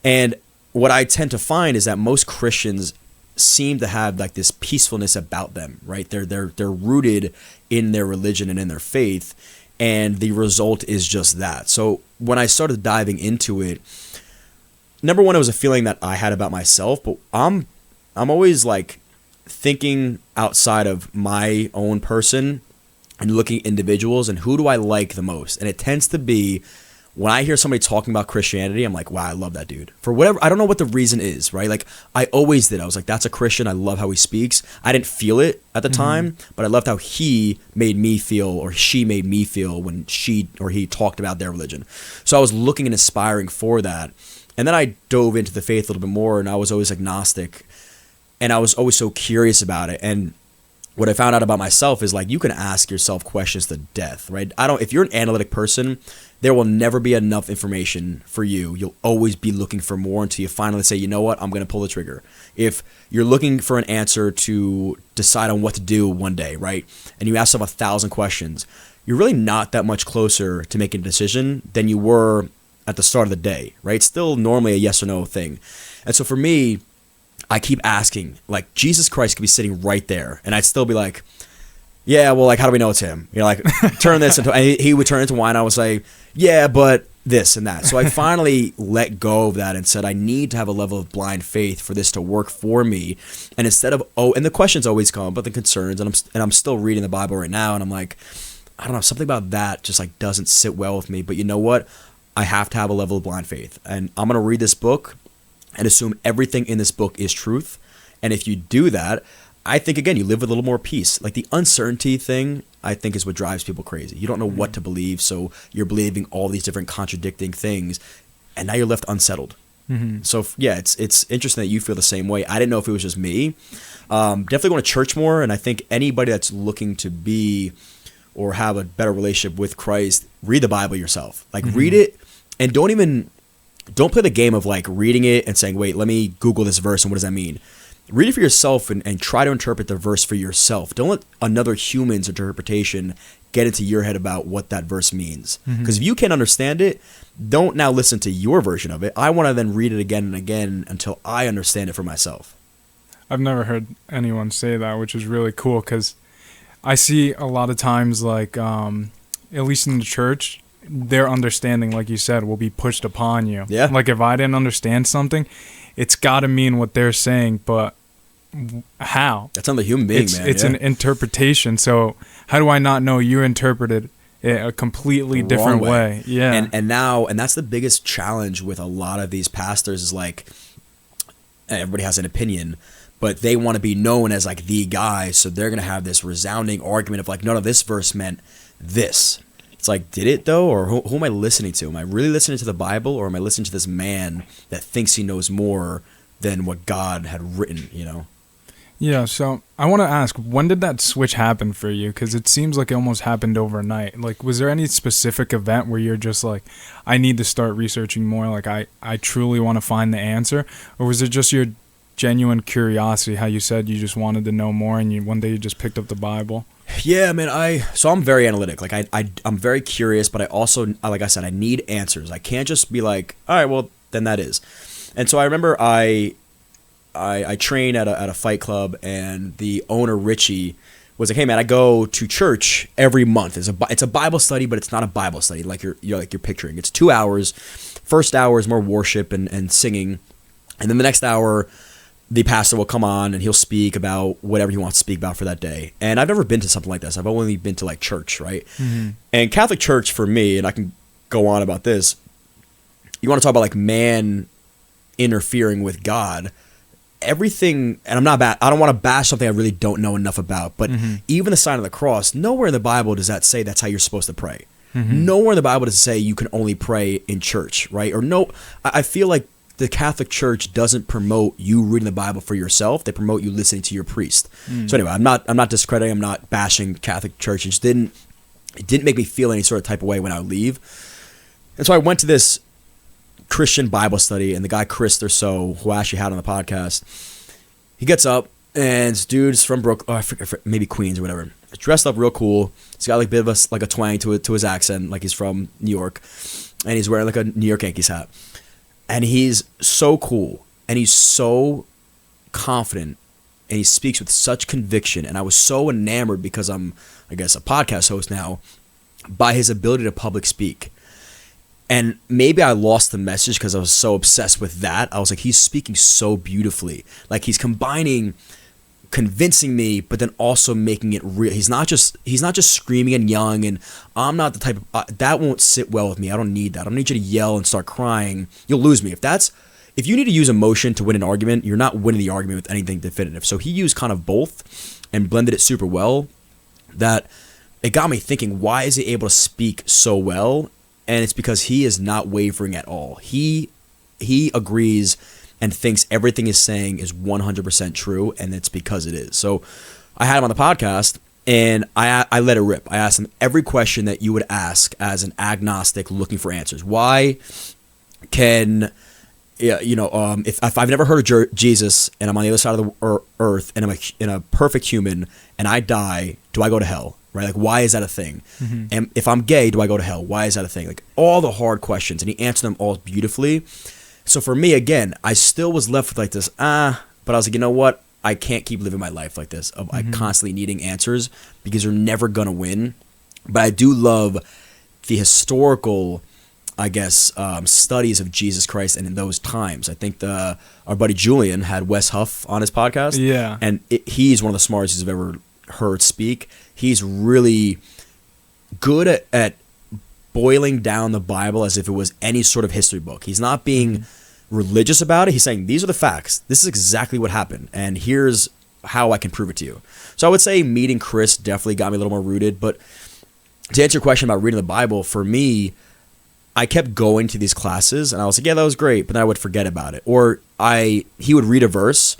And what I tend to find is that most Christians seem to have like this peacefulness about them, right? They're rooted in their religion and in their faith, and the result is just that. So when I started diving into it, number one, it was a feeling that I had about myself, but I'm always like thinking outside of my own person and looking at individuals and who do I like the most, and it tends to be when I hear somebody talking about Christianity, I'm like, wow, I love that dude. For whatever, I don't know what the reason is, right? Like, I always did. I was like, that's a Christian. I love how he speaks. I didn't feel it at the time, but I loved how he made me feel, or she made me feel when she or he talked about their religion. So I was looking and aspiring for that. And then I dove into the faith a little bit more, and I was always agnostic. And I was always so curious about it. And what I found out about myself is like, you can ask yourself questions to death, right? If you're an analytic person, there will never be enough information for you. You'll always be looking for more until you finally say, you know what, I'm going to pull the trigger. If you're looking for an answer to decide on what to do one day, right? And you ask yourself 1,000 questions, you're really not that much closer to making a decision than you were at the start of the day, right? It's still normally a yes or no thing. And so for me, I keep asking, like, Jesus Christ could be sitting right there, and I'd still be like, yeah, well, like, how do we know it's him? You know, like, turn this into, and he would turn into wine. I was like, yeah, but this and that. So I finally let go of that and said, I need to have a level of blind faith for this to work for me. And instead of, and the questions always come, but the concerns, and I'm still reading the Bible right now, and I'm like, I don't know, something about that just like doesn't sit well with me. But you know what? I have to have a level of blind faith, and I'm going to read this book and assume everything in this book is truth. And if you do that, I think, again, you live with a little more peace. Like the uncertainty thing, I think, is what drives people crazy. You don't know what to believe, so you're believing all these different contradicting things, and now you're left unsettled. So, yeah, it's interesting that you feel the same way. I didn't know if it was just me. Definitely going to church more, and I think anybody that's looking to be or have a better relationship with Christ, read the Bible yourself. Like, read it, and don't play the game of, like, reading it and saying, wait, let me Google this verse, and what does that mean? Read it for yourself and try to interpret the verse for yourself. Don't let another human's interpretation get into your head about what that verse means. Because if you can't understand it, don't now listen to your version of it. I want to then read it again and again until I understand it for myself. I've never heard anyone say that, which is really cool, because I see a lot of times, like, at least in the church, their understanding, like you said, will be pushed upon you. Yeah. Like, if I didn't understand something, it's got to mean what they're saying, but how? That's not the human being, man. It's an interpretation. So how do I not know you interpreted it a completely different way? Yeah. And that's the biggest challenge with a lot of these pastors is like, everybody has an opinion, but they want to be known as like the guy. So they're going to have this resounding argument of like, no, this verse meant this. It's like, did it though? Or who am I listening to? Am I really listening to the Bible, or am I listening to this man that thinks he knows more than what God had written, you know? Yeah, so I want to ask, when did that switch happen for you? Because it seems like it almost happened overnight. Like, was there any specific event where you're just like, I need to start researching more, like I truly want to find the answer? Or was it just your genuine curiosity, how you said you just wanted to know more, and one day you just picked up the Bible? Yeah, man, I'm very analytic. Like, I'm very curious, but I also, like I said, I need answers. I can't just be like, all right, well, then that is. And so I remember I trained at a fight club, and the owner, Richie, was like, hey man, I go to church every month. It's a Bible study, but it's not a Bible study like you're picturing. It's 2 hours. First hour is more worship and singing, and then the next hour the pastor will come on and he'll speak about whatever he wants to speak about for that day. And I've never been to something like this. I've only been to like church, right? And Catholic Church for me, and I can go on about this, you want to talk about like man interfering with God, everything, and I don't want to bash something I really don't know enough about, but even the sign of the cross, nowhere in the Bible does that say that's how you're supposed to pray. Nowhere in the Bible does it say you can only pray in church, right? Or no, I feel like the Catholic Church doesn't promote you reading the Bible for yourself. They promote you listening to your priest. So anyway, I'm not discrediting, I'm not bashing Catholic Church. It didn't make me feel any sort of type of way when I would leave. And so I went to this Christian Bible study, and the guy Chris Thurso, who I actually had on the podcast, he gets up, and this dude's from Brooklyn, I forget, maybe Queens or whatever. He's dressed up real cool. He's got like a bit of a twang to his accent, like he's from New York, and he's wearing like a New York Yankees hat. And he's so cool, and he's so confident, and he speaks with such conviction. And I was so enamored because I'm, I guess, a podcast host now, by his ability to public speak. And maybe I lost the message because I was so obsessed with that. I was like, he's speaking so beautifully. Like he's combining convincing me, but then also making it real. He's not just screaming and yelling, and I'm not the type of that won't sit well with me. I don't need that. I don't need you to yell and start crying. You'll lose me. If you need to use emotion to win an argument, you're not winning the argument with anything definitive. So he used kind of both and blended it super well. That it got me thinking, why is he able to speak so well? And it's because he is not wavering at all. He agrees and thinks everything he's saying is 100% true, and it's because it is. So I had him on the podcast, and I let it rip. I asked him every question that you would ask as an agnostic looking for answers. Why can, if I've never heard of Jesus, and I'm on the other side of the earth, and I'm a perfect human, and I die, do I go to hell? Right? Like, why is that a thing? And if I'm gay, do I go to hell? Why is that a thing? Like, all the hard questions, and he answered them all beautifully. So for me, again, I still was left with like this, but I was like, you know what? I can't keep living my life like this of like constantly needing answers because you're never going to win. But I do love the historical, I guess, studies of Jesus Christ and in those times. I think our buddy Julian had Wes Huff on his podcast. Yeah. And he's one of the smartest I've ever heard speak. He's really good at boiling down the Bible as if it was any sort of history book. He's not being religious about it. He's saying, these are the facts. This is exactly what happened. And here's how I can prove it to you. So I would say meeting Chris definitely got me a little more rooted. But to answer your question about reading the Bible, for me, I kept going to these classes and I was like, yeah, that was great. But then I would forget about it. Or he would read a verse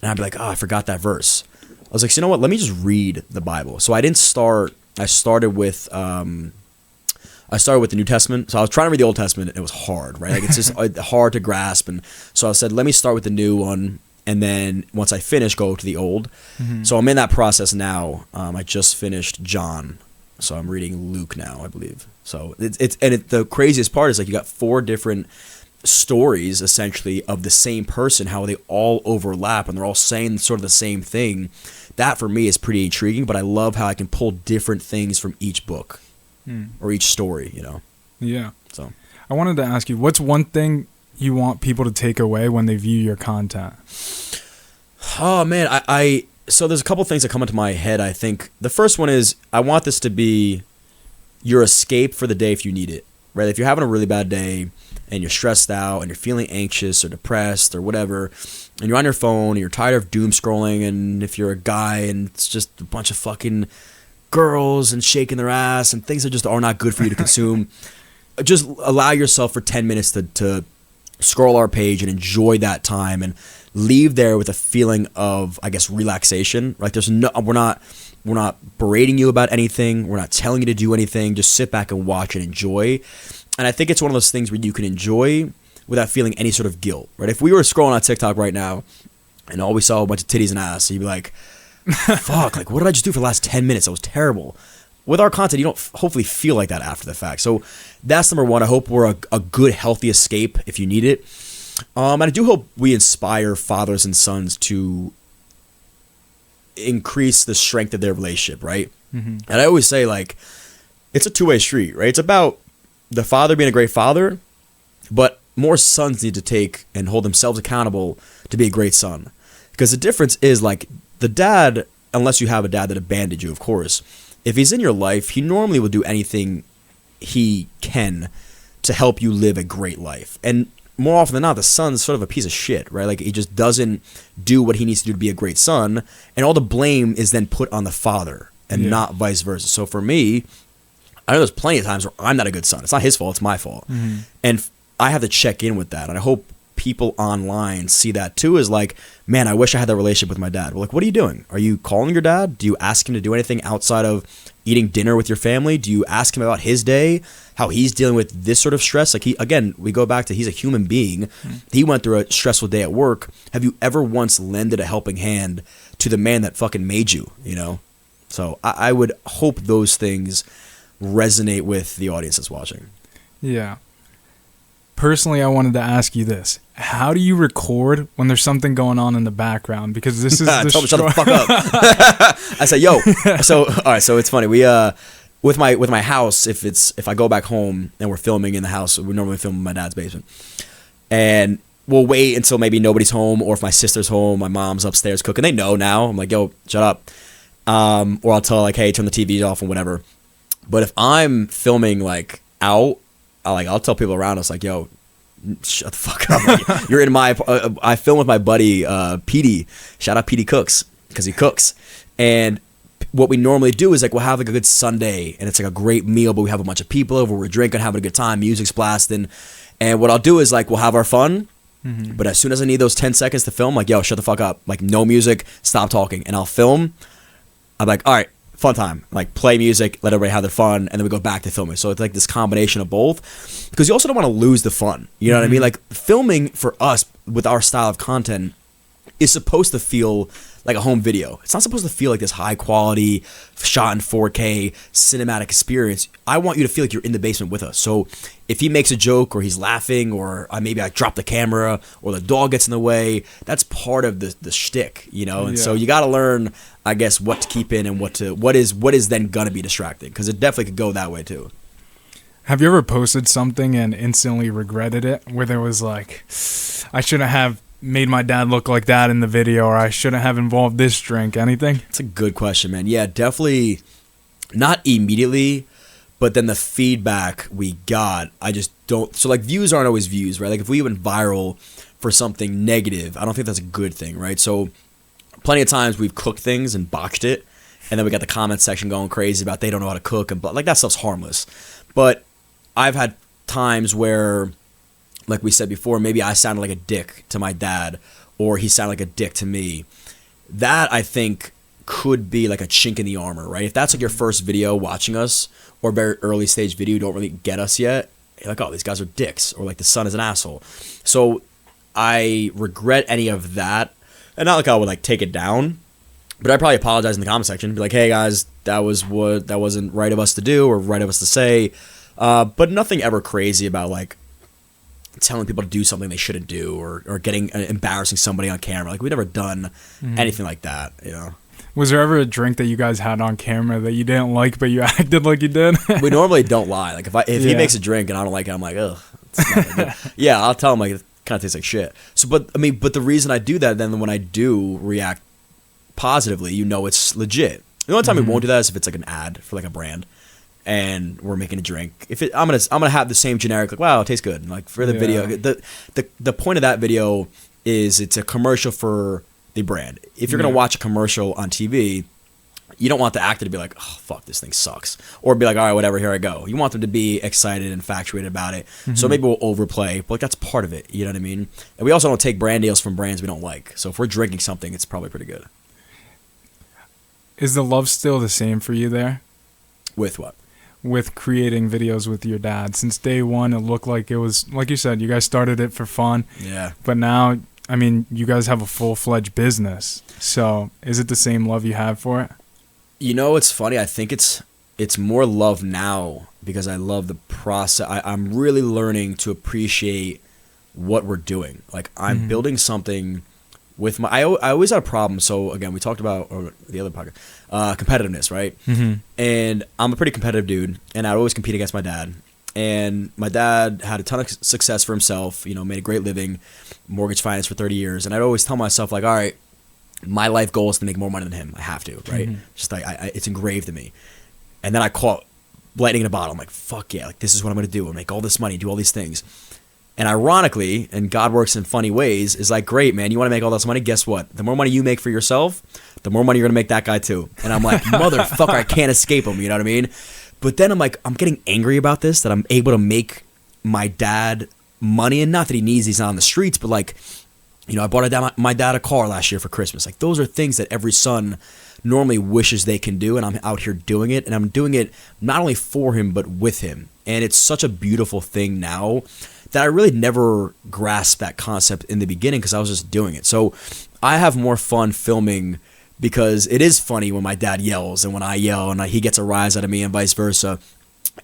and I'd be like, oh, I forgot that verse. I was like, so you know what? Let me just read the Bible. So I started with the New Testament. So I was trying to read the Old Testament, and it was hard, right? Like it's just hard to grasp. And so I said, let me start with the new one, and then once I finish, go to the old. So I'm in that process now. I just finished John, so I'm reading Luke now, I believe. So the craziest part is like you got 4 different stories essentially of the same person, how they all overlap and they're all saying sort of the same thing. That for me is pretty intriguing, but I love how I can pull different things from each book. Or each story, Yeah. So I wanted to ask you, what's one thing you want people to take away when they view your content? Oh man, so there's a couple things that come into my head. I think the first one is I want this to be your escape for the day if you need it, right? If you're having a really bad day and you're stressed out and you're feeling anxious or depressed or whatever, and you're on your phone and you're tired of doom scrolling, and if you're a guy and it's just a bunch of fucking girls and shaking their ass and things that just are not good for you to consume, just allow yourself for 10 minutes to scroll our page and enjoy that time and leave there with a feeling of, I guess, relaxation. Like we're not berating you about anything. We're not telling you to do anything. Just sit back and watch and enjoy. And I think it's one of those things where you can enjoy without feeling any sort of guilt, right? If we were scrolling on TikTok right now and all we saw a bunch of titties and ass, you'd be like, fuck, like what did I just do for the last 10 minutes? That was terrible. With our content, you don't hopefully feel like that after the fact. So that's number one. I hope we're a good, healthy escape if you need it. And I do hope we inspire fathers and sons to increase the strength of their relationship, right? And I always say, like, it's a two-way street, right? It's about the father being a great father, but more sons need to take and hold themselves accountable to be a great son. Because the difference is, like, the dad, unless you have a dad that abandoned you, of course, if he's in your life, he normally will do anything he can to help you live a great life. And more often than not, the son's sort of a piece of shit, right? Like, he just doesn't do what he needs to do to be a great son, and all the blame is then put on the father and not vice versa. So for me, I know there's plenty of times where I'm not a good son. It's not his fault, it's my fault. And I have to check in with that. And I hope people online see that too, is like, man, I wish I had that relationship with my dad. Well, like, what are you doing? Are you calling your dad? Do you ask him to do anything outside of eating dinner with your family? Do you ask him about his day, how he's dealing with this sort of stress? Like, again, we go back to, he's a human being. He went through a stressful day at work. Have you ever once lended a helping hand to the man that fucking made you, you know? So I would hope those things resonate with the audience that's watching. Yeah. Personally, I wanted to ask you this. How do you record when there's something going on in the background? Because this is the shut the fuck up. I said, yo. So, all right. So it's funny. We, with my house, if I go back home and we're filming in the house, we normally film in my dad's basement, and we'll wait until maybe nobody's home, or if my sister's home, my mom's upstairs cooking. They know now. I'm like, yo, shut up. Or I'll tell her, like, hey, turn the TV off and whatever. But if I'm filming like out, I'll tell people around us, like, yo, shut the fuck up. Like, you're in my I film with my buddy Petey. Shout out Petey Cooks, because he cooks. And what we normally do is, like, we'll have like a good Sunday and it's like a great meal, but we have a bunch of people over, we're drinking, having a good time, music's blasting. And what I'll do is, like, we'll have our fun, but as soon as I need those 10 seconds to film, like, yo, shut the fuck up, like, no music, stop talking. And I'll film. I'm like, all right, fun time, like, play music, let everybody have their fun, and then we go back to filming. So it's like this combination of both, because you also don't want to lose the fun, you know what I mean? Like, filming for us with our style of content is supposed to feel like a home video. It's not supposed to feel like this high quality shot in 4K cinematic experience. I want you to feel like you're in the basement with us. So if he makes a joke, or he's laughing, or maybe I drop the camera, or the dog gets in the way, that's part of the shtick, you know? And so you got to learn, I guess, what to keep in and what is then gonna be distracting, because it definitely could go that way too. Have you ever posted something and instantly regretted it, where there was like, I shouldn't have made my dad look like that in the video, or I shouldn't have involved this drink? Anything? It's a good question, man. Yeah, definitely not immediately, but then the feedback we got, I just don't. So, like, views aren't always views, right? Like, if we went viral for something negative, I don't think that's a good thing, right? So plenty of times we've cooked things and botched it, and then we got the comment section going crazy about they don't know how to cook, and like, that stuff's harmless. But I've had times where, like we said before, maybe I sounded like a dick to my dad, or he sounded like a dick to me. That, I think, could be like a chink in the armor, right? If that's like your first video watching us, or very early stage video, you don't really get us yet, you're like, oh, these guys are dicks, or like the son is an asshole. So I regret any of that, and not like I would like take it down, but I'd probably apologize in the comment section, be like, hey guys, that wasn't right of us to do, or right of us to say, but nothing ever crazy about like telling people to do something they shouldn't do, or getting embarrassing somebody on camera. Like, we've never done anything like that, you know. Was there ever a drink that you guys had on camera that you didn't like, but you acted like you did? We normally don't lie. Like, if he makes a drink and I don't like it, I'm like, ugh. It's not good. Yeah, I'll tell him, like, it kind of tastes like shit. So, but the reason I do that, then when I do react positively, you know it's legit. The only time we won't do that is if it's like an ad for like a brand, and we're making a drink. I'm gonna have the same generic, like, wow, it tastes good. Like, for the video, the point of that video is it's a commercial for the brand. If you're gonna watch a commercial on TV, you don't want the actor to be like, oh, fuck, this thing sucks, or be like, all right, whatever, here I go. You want them to be excited and infatuated about it. So maybe we'll overplay, but like, that's part of it, you know what I mean? And we also don't take brand deals from brands we don't like. So if we're drinking something, it's probably pretty good. Is the love still the same for you there? With what? With creating videos with your dad. Since day one, it looked like it was, like you said, you guys started it for fun. Yeah. But now, I mean, you guys have a full-fledged business. So is it the same love you have for it? You know, it's funny. I think it's more love now, because I love the process. I'm really learning to appreciate what we're doing. Like, I'm building something with my. I always had a problem. So again, we talked about, or the other podcast, competitiveness, right? And I'm a pretty competitive dude, and I'd always compete against my dad. And my dad had a ton of success for himself. You know, made a great living, mortgage finance for 30 years. And I'd always tell myself, like, all right, my life goal is to make more money than him. I have to, right? Just like it's engraved in me. And then I caught lightning in a bottle. I'm like, fuck yeah, like this is what I'm gonna do. I'll make all this money, do all these things. And ironically, and God works in funny ways, is like, great, man, you want to make all this money? Guess what? The more money you make for yourself, the more money you're gonna make that guy too. And I'm like, motherfucker, I can't escape him. You know what I mean? But then I'm like, I'm getting angry about this, that I'm able to make my dad money, and not that he needs, he's not on the streets, but like, you know, I bought my dad a car last year for Christmas. Like, those are things that every son normally wishes they can do, and I'm out here doing it, and I'm doing it not only for him, but with him. And it's such a beautiful thing now that I really never grasped that concept in the beginning because I was just doing it. So I have more fun filming because it is funny when my dad yells and when I yell, and he gets a rise out of me and vice versa.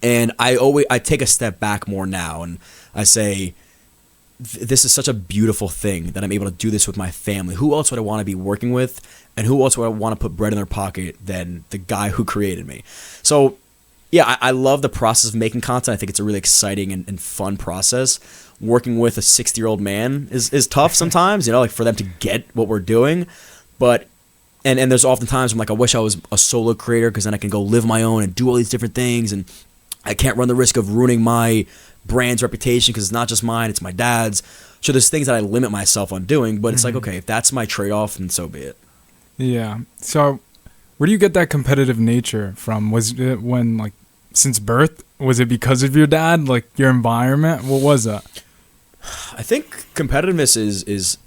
And I take a step back more now, and I say, this is such a beautiful thing that I'm able to do this with my family. Who else would I want to be working with, and who else would I want to put bread in their pocket than the guy who created me? So yeah, I love the process of making content. I think it's a really exciting and fun process. Working with a 60-year-old man is tough sometimes, you know, like for them to get what we're doing. But and there's often times I'm like, I wish I was a solo creator because then I can go live my own and do all these different things, and I can't run the risk of ruining my brand's reputation because it's not just mine, it's my dad's. So there's things that I limit myself on doing, but it's like, okay, if that's my trade-off, then so be it. Yeah. So where do you get that competitive nature from? Was it when, like, since birth? Was it because of your dad, like your environment? What was that? I think competitiveness is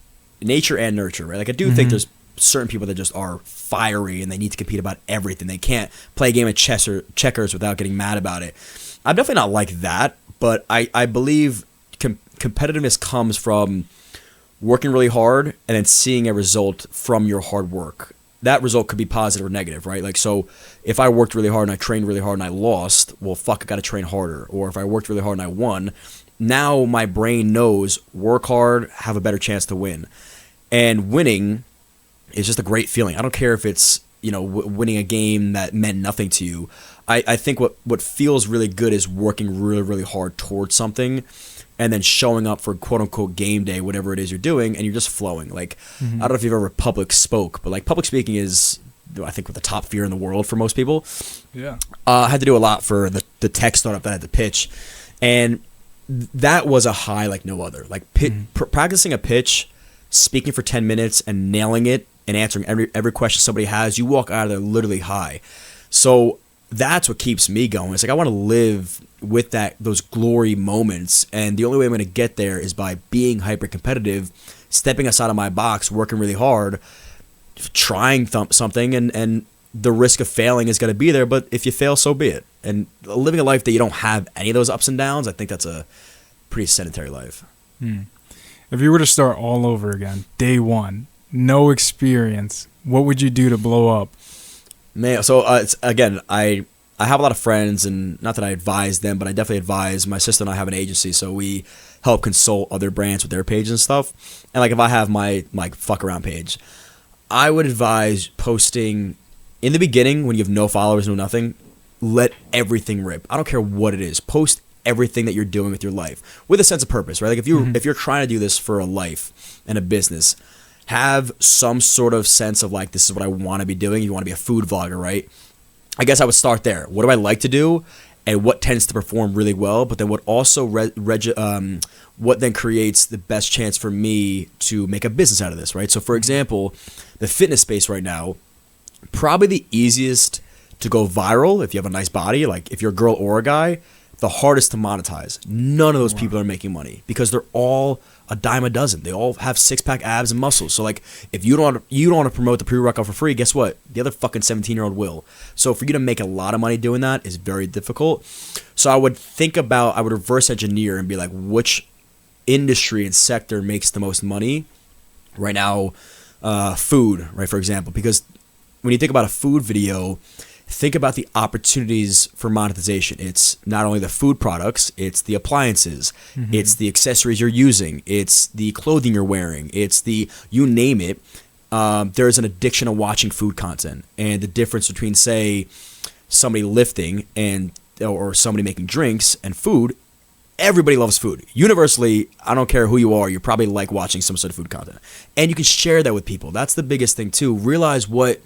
nature and nurture, right? Like, I do think there's certain people that just are fiery and they need to compete about everything. They can't play a game of chess or checkers without getting mad about it. I'm definitely not like that, but I believe competitiveness comes from working really hard and then seeing a result from your hard work. That result could be positive or negative, right? Like, so if I worked really hard and I trained really hard and I lost, well, fuck, I got to train harder. Or if I worked really hard and I won, now my brain knows work hard, have a better chance to win. And winning is just a great feeling. I don't care if it's, you know, winning a game that meant nothing to you. I think what feels really good is working really, really hard towards something and then showing up for quote unquote game day, whatever it is you're doing, and you're just flowing. Like, I don't know if you've ever public spoke, but like public speaking is, I think, the top fear in the world for most people. Yeah. I had to do a lot for the tech startup that I had to pitch, and that was a high like no other. Like practicing a pitch, speaking for 10 minutes and nailing it and answering every question somebody has, you walk out of there literally high. So that's what keeps me going. It's like I want to live with those glory moments, and the only way I'm going to get there is by being hyper competitive, stepping outside of my box, working really hard, trying something, and the risk of failing is going to be there. But if you fail, so be it. And living a life that you don't have any of those ups and downs, I think that's a pretty sedentary life. If you were to start all over again, day one, no experience, what would you do to blow up? Man, so again, I have a lot of friends, and not that I advise them, but I definitely advise. My sister and I have an agency, so we help consult other brands with their pages and stuff. And like if I have my fuck around page, I would advise posting in the beginning when you have no followers, no nothing. Let everything rip. I don't care what it is. Post everything that you're doing with your life with a sense of purpose, right? Like if you're trying to do this for a life and a business, have some sort of sense of like, this is what I want to be doing. You want to be a food vlogger, right? I guess I would start there. What do I like to do, and what tends to perform really well? But then what also what then creates the best chance for me to make a business out of this, right? So for example, the fitness space right now, probably the easiest to go viral if you have a nice body, like if you're a girl or a guy, the hardest to monetize. None of those people are making money because they're all a dime a dozen. They all have six-pack abs and muscles. So like, if you don't want to promote the pre-workout for free, guess what? The other fucking 17-year-old will. So for you to make a lot of money doing that is very difficult. So I would reverse engineer and be like, which industry and sector makes the most money right now? Food, right, for example, because when you think about a food video, think about the opportunities for monetization. It's not only the food products, it's the appliances, it's the accessories you're using, it's the clothing you're wearing, it's the, you name it. There's an addiction of watching food content, and the difference between, say, somebody lifting or somebody making drinks and food everybody loves food. Universally, I don't care who you are, you probably like watching some sort of food content. And you can share that with people. That's the biggest thing too. Realize what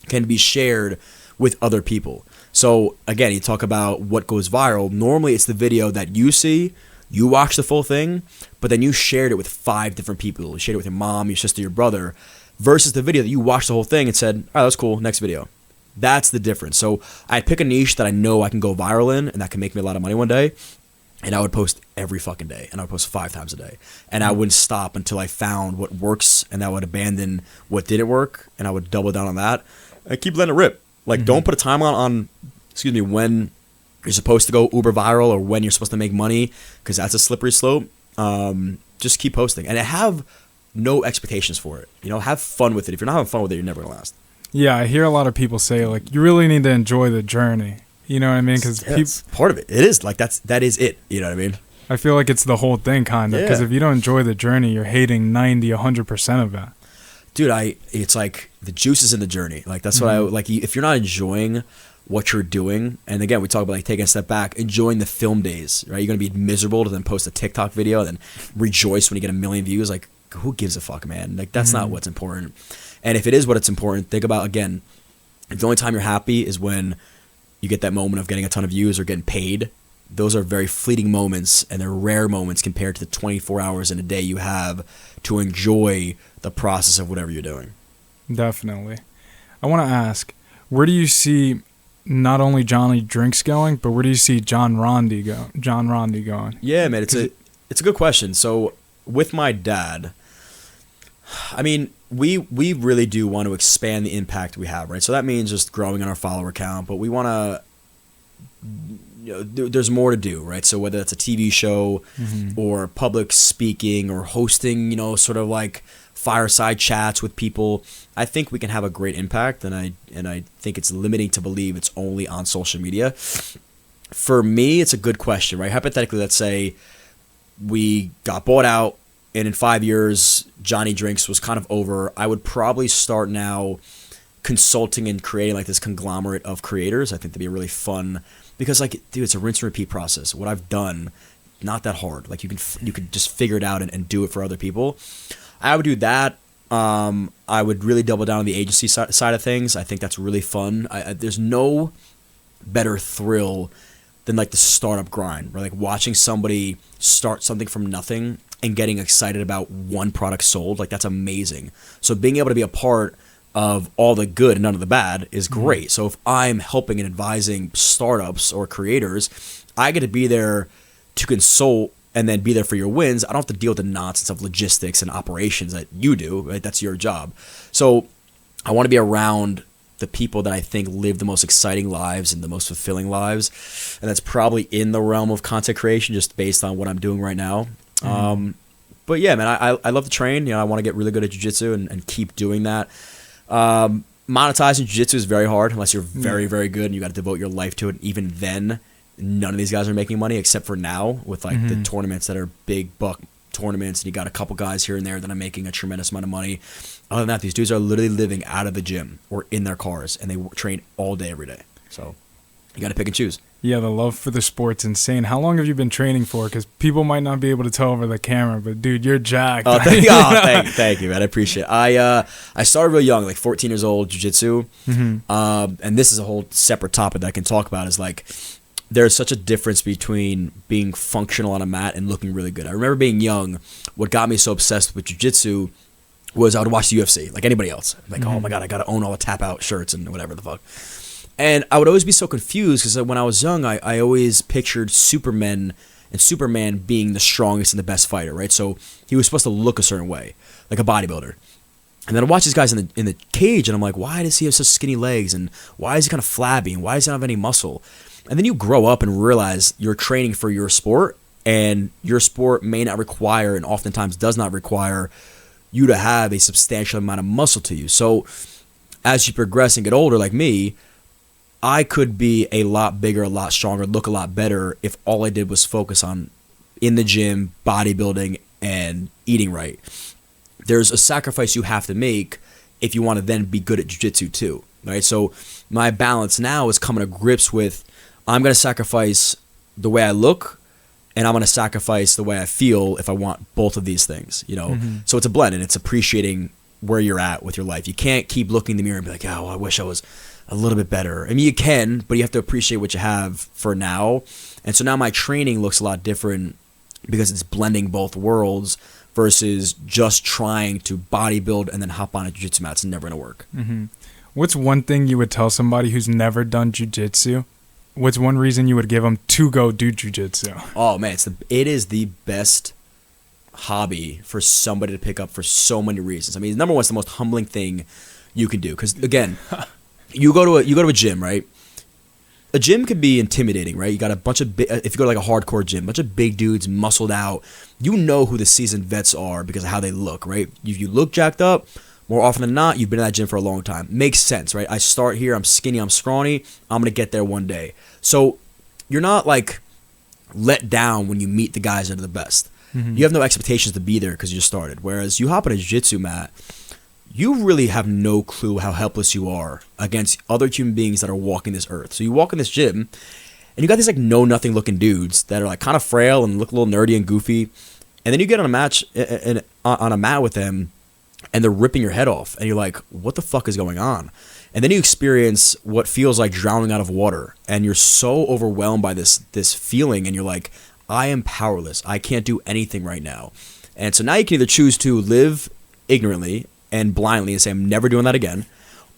can be shared with other people. So again, you talk about what goes viral. Normally it's the video that you see, you watch the full thing, but then you shared it with 5 different people. You shared it with your mom, your sister, your brother, versus the video that you watched the whole thing and said, all right, that's cool, next video. That's the difference. So I'd pick a niche that I know I can go viral in and that can make me a lot of money one day. And I would post every fucking day, and I would post 5 times a day. And I wouldn't stop until I found what works, and I would abandon what didn't work, and I would double down on that. And keep letting it rip. Like, don't put a timeline on, when you're supposed to go uber viral or when you're supposed to make money, because that's a slippery slope. Just keep posting. And have no expectations for it. Have fun with it. If you're not having fun with it, you're never going to last. Yeah, I hear a lot of people say, like, you really need to enjoy the journey. You know what I mean? Because part of it. It is like that is it. You know what I mean? I feel like it's the whole thing, kind of. Because if you don't enjoy the journey, you're hating 90, 100% of it. Dude, it's like the juice is in the journey. Like that's what I like. If you're not enjoying what you're doing, and again, we talk about like taking a step back, enjoying the film days. Right? You're gonna be miserable to then post a TikTok video, and then rejoice when you get 1 million views. Like, who gives a fuck, man? Like that's not what's important. And if it is what it's important, think about again. The only time you're happy is when you get that moment of getting a ton of views or getting paid. Those are very fleeting moments, and they're rare moments compared to the 24 hours in a day you have to enjoy the process of whatever you're doing. Definitely. I want to ask, where do you see not only Johnny Drinks going, but where do you see John Rondi going? Yeah, man, it's a good question. So with my dad, I mean, we really do want to expand the impact we have, right? So that means just growing in our follower count, but we want to, there's more to do, right? So whether it's a TV show or public speaking or hosting, sort of like fireside chats with people, I think we can have a great impact, and I think it's limiting to believe it's only on social media. For me, it's a good question, right? Hypothetically, let's say we got bought out, and in 5 years, Johnny Drinks was kind of over. I would probably start now consulting and creating like this conglomerate of creators. I think that'd be really fun because, like, dude, it's a rinse and repeat process. What I've done, not that hard. Like you could just figure it out and do it for other people. I would do that. I would really double down on the agency side of things. I think that's really fun. There's no better thrill than like the startup grind, right? Like watching somebody start something from nothing and getting excited about one product sold, like that's amazing. So being able to be a part of all the good and none of the bad is great. So if I'm helping and advising startups or creators, I get to be there to consult and then be there for your wins. I don't have to deal with the nonsense of logistics and operations that you do, right? That's your job. So I want to be around the people that I think live the most exciting lives and the most fulfilling lives. And that's probably in the realm of content creation, just based on what I'm doing right now. But yeah, man, I love to train. I want to get really good at jiu-jitsu and keep doing that. Monetizing jiu-jitsu is very hard unless you're very, very good and you got to devote your life to it. Even then, none of these guys are making money except for now with like the tournaments that are big buck tournaments, and you got a couple guys here and there that are making a tremendous amount of money. Other than that, these dudes are literally living out of the gym or in their cars, and they train all day, every day. So you got to pick and choose. Yeah, the love for the sport's insane. How long have you been training for? Because people might not be able to tell over the camera, but dude, you're jacked. Thank you, man. I appreciate it. I started real young, like 14 years old, jiu-jitsu. And this is a whole separate topic that I can talk about, is like there's such a difference between being functional on a mat and looking really good. I remember being young, what got me so obsessed with jiu-jitsu was I would watch the UFC like anybody else. Like, oh my God, I got to own all the tap out shirts and whatever the fuck. And I would always be so confused because when I was young, I always pictured Superman being the strongest and the best fighter, right? So he was supposed to look a certain way, like a bodybuilder. And then I watch these guys in the cage, and I'm like, why does he have such skinny legs? And why is he kind of flabby? And why does he not have any muscle? And then you grow up and realize you're training for your sport, and your sport may not require, and oftentimes does not require, you to have a substantial amount of muscle to you. So as you progress and get older, like me, I could be a lot bigger, a lot stronger, look a lot better if all I did was focus on in the gym, bodybuilding, and eating right. There's a sacrifice you have to make if you want to then be good at jiu-jitsu too, right? So my balance now is coming to grips with, I'm going to sacrifice the way I look and I'm going to sacrifice the way I feel if I want both of these things, you know? So it's a blend, and it's appreciating where you're at with your life. You can't keep looking in the mirror and be like, oh, I wish I was a little bit better. I mean, you can, but you have to appreciate what you have for now. And so now my training looks a lot different because it's blending both worlds versus just trying to bodybuild and then hop on a jiu-jitsu mat. It's never going to work. What's one thing you would tell somebody who's never done jiu-jitsu? What's one reason you would give them to go do jiu-jitsu? Oh, man, it is the best hobby for somebody to pick up for so many reasons. I mean, number one, it's the most humbling thing you can do. Because, again, you go to a gym, right? A gym can be intimidating, right? You got a bunch of if you go to like a hardcore gym, a bunch of big dudes muscled out. You know who the seasoned vets are because of how they look, right? If you look jacked up, more often than not, you've been in that gym for a long time. Makes sense, right? I start here, I'm skinny, I'm scrawny, I'm gonna get there one day. So you're not like let down when you meet the guys that are the best. You have no expectations to be there because you just started. Whereas you hop on a jiu-jitsu mat, you really have no clue how helpless you are against other human beings that are walking this earth. So you walk in this gym, and you got these like know-nothing looking dudes that are like kind of frail and look a little nerdy and goofy, and then you get on a mat with them, and they're ripping your head off, and you're like, what the fuck is going on? And then you experience what feels like drowning out of water, and you're so overwhelmed by this feeling, and you're like, I am powerless. I can't do anything right now. And so now you can either choose to live ignorantly and blindly and say, I'm never doing that again.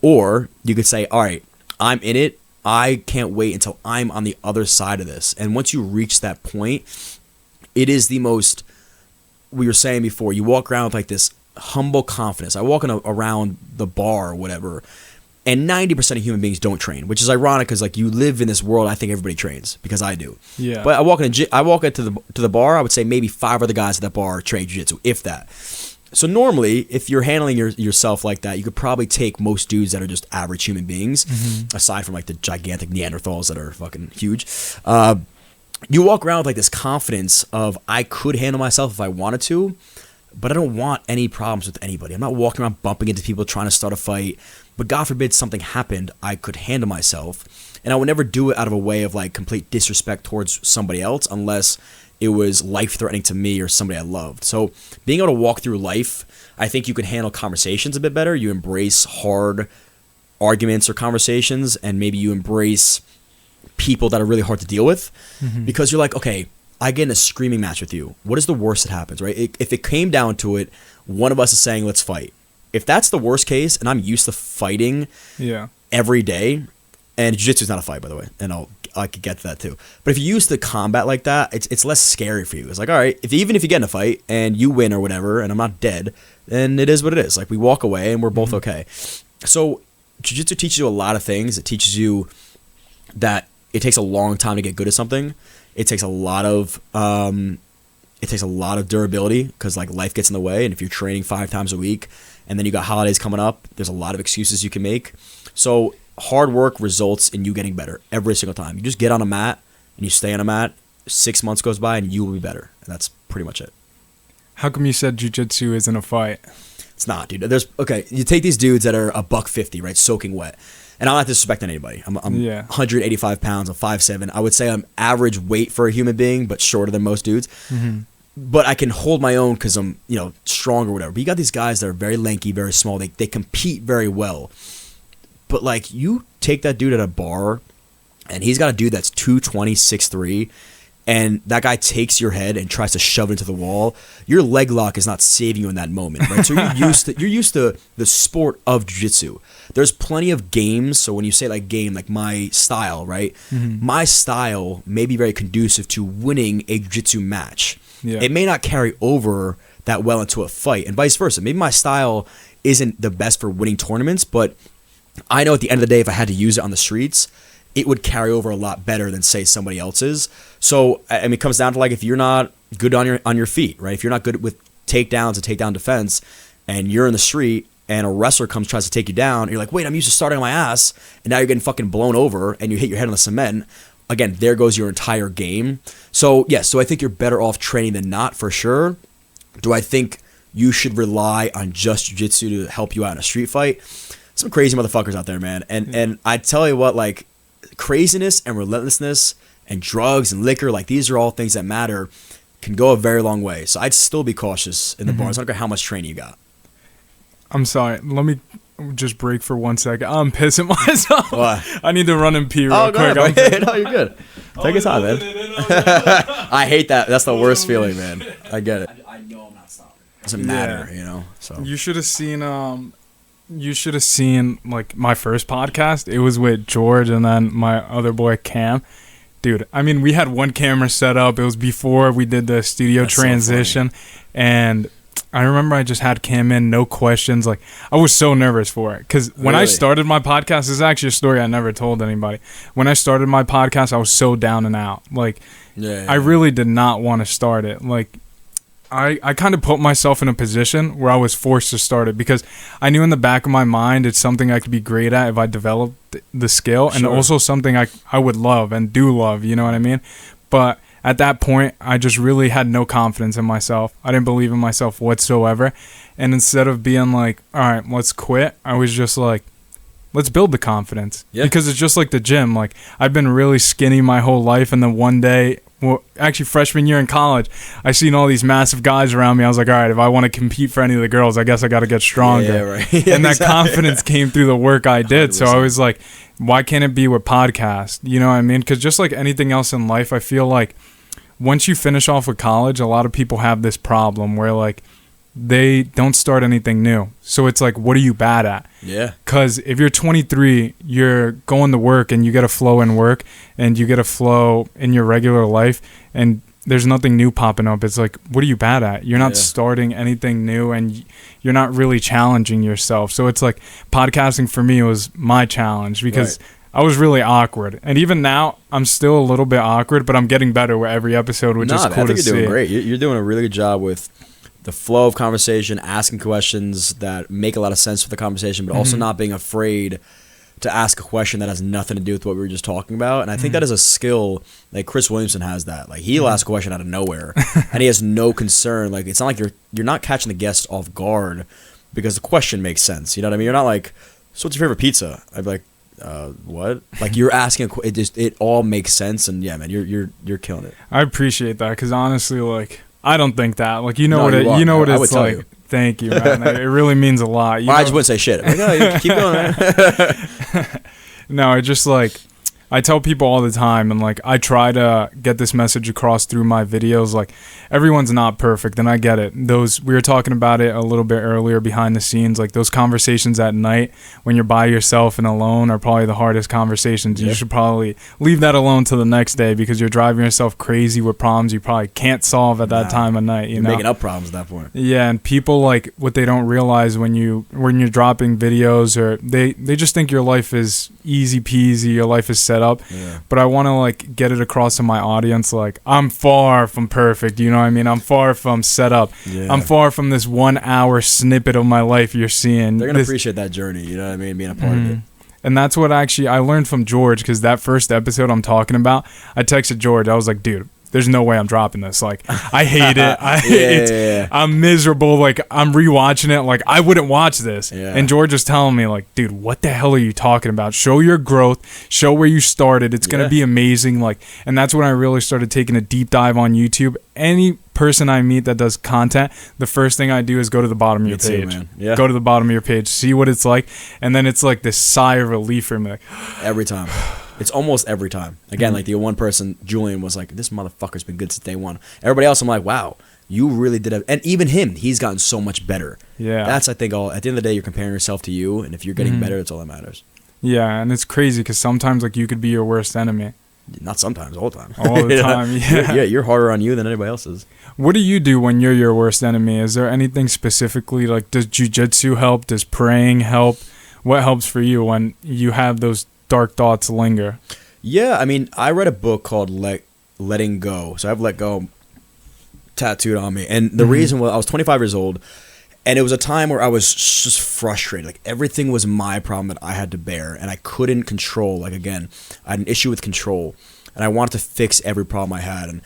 Or you could say, all right, I'm in it. I can't wait until I'm on the other side of this. And once you reach that point, it is the most, we were saying before, you walk around with like this humble confidence. I walk around the bar or whatever, and 90% of human beings don't train, which is ironic because like you live in this world. I think everybody trains because I do. Yeah. But I walk into the bar. I would say maybe 5 other guys at that bar train jiu-jitsu, if that. So normally, if you're handling yourself like that, you could probably take most dudes that are just average human beings, aside from like the gigantic Neanderthals that are fucking huge. You walk around with like this confidence of I could handle myself if I wanted to, but I don't want any problems with anybody. I'm not walking around bumping into people trying to start a fight. But God forbid something happened, I could handle myself. And I would never do it out of a way of like complete disrespect towards somebody else unless it was life-threatening to me or somebody I loved. So being able to walk through life, I think you can handle conversations a bit better. You embrace hard arguments or conversations, and maybe you embrace people that are really hard to deal with because you're like, okay, I get in a screaming match with you. What is the worst that happens, right? If it came down to it, one of us is saying, let's fight. If that's the worst case, and I'm used to fighting every day, and jiu-jitsu is not a fight, by the way, and I could get to that too. But if you use the combat like that, it's less scary for you. It's like, all right, even if you get in a fight and you win or whatever, and I'm not dead, then it is what it is. Like we walk away and we're both okay. So jiu-jitsu teaches you a lot of things. It teaches you that it takes a long time to get good at something. It takes a lot of durability because like life gets in the way, and if you're training 5 times a week and then you got holidays coming up, there's a lot of excuses you can make. So hard work results in you getting better every single time. You just get on a mat and you stay on a mat. 6 months goes by and you will be better, and that's pretty much it. How come you said jiu-jitsu isn't a fight? It's not, dude. You take these dudes that are $150, right, soaking wet. And I'm not disrespecting anybody. I'm 185 pounds. I'm 5'7". I would say I'm average weight for a human being, but shorter than most dudes. But I can hold my own because I'm, strong or whatever. But you got these guys that are very lanky, very small. They compete very well. But like you take that dude at a bar, and he's got a dude that's 220, 6'3", and that guy takes your head and tries to shove it into the wall. Your leg lock is not saving you in that moment, right? So you're used to the sport of jiu-jitsu. There's plenty of games. So when you say like game, like my style, right? My style may be very conducive to winning a jiu-jitsu match. Yeah. It may not carry over that well into a fight, and vice versa. Maybe my style isn't the best for winning tournaments, but I know at the end of the day, if I had to use it on the streets, it would carry over a lot better than say somebody else's. So I mean, it comes down to like if you're not good on your feet, right? If you're not good with takedowns and takedown defense, and you're in the street and a wrestler tries to take you down, you're like, wait, I'm used to starting on my ass, and now you're getting fucking blown over and you hit your head on the cement. Again, there goes your entire game. So yes, so I think you're better off training than not for sure. Do I think you should rely on just jiu-jitsu to help you out in a street fight? Some crazy motherfuckers out there, man. And I tell you what, like, craziness and relentlessness and drugs and liquor, like these are all things that matter, can go a very long way. So I'd still be cautious in the bars. I don't care how much training you got. I'm sorry. Let me just break for 1 second. I'm pissing myself. What? I need to run and pee real quick. Ahead, no, you're good. Take your time, man. I hate that. That's the worst feeling, man. I get it. I know I'm not stopping. It doesn't matter, you know. So you should have seen. Like my first podcast. It was with George and then my other boy Cam. Dude, I mean, we had one camera set up. It was before we did the studio transition, and I remember I just had Cam in, no questions. Like, I was so nervous for it. Because when I started my podcast, this is actually a story I never told anybody. When I started my podcast, I was so down and out. Like, I really did not want to start it. Like, I kind of put myself in a position where I was forced to start it because I knew in the back of my mind it's something I could be great at if I developed the skill, and also something I would love and do love, you know what I mean? But at that point, I just really had no confidence in myself. I didn't believe in myself whatsoever. And instead of being like, all right, let's quit, I was just like, let's build the confidence. Yeah. Because it's just like the gym. Like, I've been really skinny my whole life, and then one day, well, actually freshman year in college, I seen all these massive guys around me. I was like, all right, if I want to compete for any of the girls, I guess I got to get stronger. Yeah, right. And that confidence came through the work I did. 100%. So I was like, why can't it be with podcasts? You know what I mean? Because just like anything else in life, I feel like once you finish off with college, a lot of people have this problem where like they don't start anything new. So it's like, what are you bad at? Yeah. Because if you're 23, you're going to work and you get a flow in work and you get a flow in your regular life and there's nothing new popping up. It's like, what are you bad at? You're not starting anything new and you're not really challenging yourself. So it's like podcasting for me was my challenge because I was really awkward. And even now, I'm still a little bit awkward, but I'm getting better with every episode, which is cool to see. I think you're doing great. You're doing a really good job with the flow of conversation, asking questions that make a lot of sense for the conversation, but also not being afraid to ask a question that has nothing to do with what we were just talking about. And I think that is a skill. Like Chris Williamson has that. Like he'll ask a question out of nowhere, and he has no concern. Like it's not like you're not catching the guest off guard because the question makes sense. You know what I mean? You're not like, so what's your favorite pizza? I'd be like, what? Like you're asking. It all makes sense. And yeah, man, you're killing it. I appreciate that because honestly, like, I don't think that. Like, you know what it's like. You. Thank you, man. It really means a lot. I just wouldn't say shit. Like, oh, keep going, man. No, it just like I tell people all the time, and like I try to get this message across through my videos. Like everyone's not perfect, and I get it. Those we were talking about it a little bit earlier behind the scenes. Like those conversations at night when you're by yourself and alone are probably the hardest conversations. You should probably leave that alone till the next day because you're driving yourself crazy with problems you probably can't solve at that time of night. You're making up problems at that point. Yeah, and people like what they don't realize when you're dropping videos or they just think your life is easy peasy. Your life is set up, but I want to like get it across to my audience like I'm far from perfect, you know what I mean? I'm far from set up. I'm far from this 1 hour snippet of my life you're seeing. They're gonna appreciate that journey, you know what I mean, being a part of it. And that's what actually I learned from George, because that first episode I'm talking about, I texted George, I was like, dude, there's no way I'm dropping this. Like, I hate it. I'm miserable. Like, I'm rewatching it. Like, I wouldn't watch this. And George is telling me, like, dude, what the hell are you talking about? Show your growth. Show where you started. It's going to be amazing. Like, and that's when I really started taking a deep dive on YouTube. Any person I meet that does content, the first thing I do is go to the bottom of your page. Go to the bottom of your page, see what it's like. And then it's like this sigh of relief for me. Like, every time. It's almost every time. Again, like the one person, Julian, was like, this motherfucker's been good since day one. Everybody else, I'm like, wow, you really did it. And even him, he's gotten so much better. Yeah. That's, I think, all. At the end of the day, you're comparing yourself to you. And if you're getting better, that's all that matters. Yeah, and it's crazy because sometimes like you could be your worst enemy. Not sometimes, all the time. All the time, yeah. You're harder on you than anybody else is. What do you do when you're your worst enemy? Is there anything specifically, like, does jiu-jitsu help? Does praying help? What helps for you when you have those dark thoughts linger? Yeah, I mean, I read a book called Letting Go. So I have Let Go tattooed on me. And the reason was I was 25 years old, and it was a time where I was just frustrated. Like, everything was my problem that I had to bear, and I couldn't control. Like, again, I had an issue with control, and I wanted to fix every problem I had. And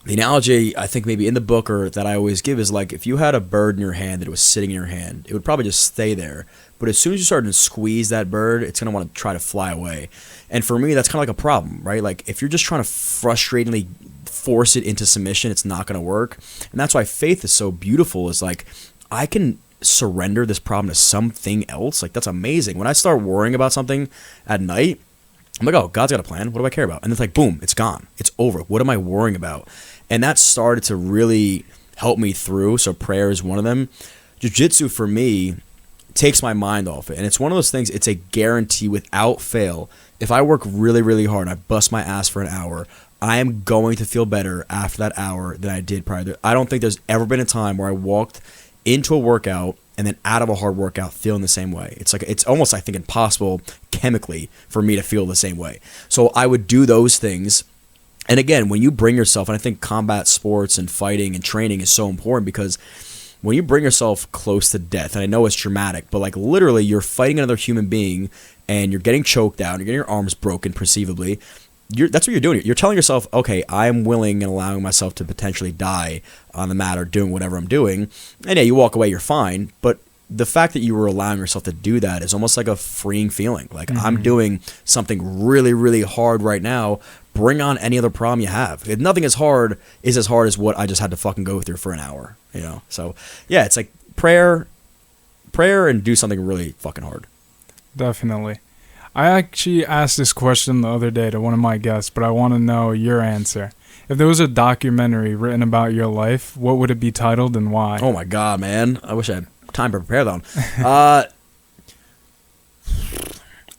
The analogy I think maybe in the book or that I always give is like if you had a bird in your hand that was sitting in your hand, it would probably just stay there. But as soon as you start to squeeze that bird, it's going to want to try to fly away. And for me, that's kind of like a problem, right? Like if you're just trying to frustratingly force it into submission, it's not going to work. And that's why faith is so beautiful, is like I can surrender this problem to something else. Like that's amazing. When I start worrying about something at night, I'm like, oh, God's got a plan. What do I care about? And it's like, boom, it's gone. It's over. What am I worrying about? And that started to really help me through. So prayer is one of them. Jiu-Jitsu for me takes my mind off it. And it's one of those things, it's a guarantee without fail. If I work really, really hard and I bust my ass for an hour, I am going to feel better after that hour than I did prior to. I don't think there's ever been a time where I walked into a workout and then out of a hard workout feeling the same way. It's like, it's almost, I think, impossible chemically for me to feel the same way. So I would do those things. And again, when you bring yourself, and I think combat sports and fighting and training is so important, because when you bring yourself close to death, and I know it's dramatic, but like literally you're fighting another human being and you're getting choked out, you're getting your arms broken perceivably, that's what you're doing. You're telling yourself, okay, I'm willing and allowing myself to potentially die on the mat or doing whatever I'm doing. And yeah, you walk away, you're fine. But the fact that you were allowing yourself to do that is almost like a freeing feeling. Like I'm doing something really, really hard right now. Bring on any other problem you have. If nothing is as hard as what I just had to fucking go through for an hour, you know? So yeah, it's like prayer and do something really fucking hard. Definitely. I actually asked this question the other day to one of my guests, but I want to know your answer. If there was a documentary written about your life, what would it be titled and why? Oh my God, man. I wish I had time to prepare that one.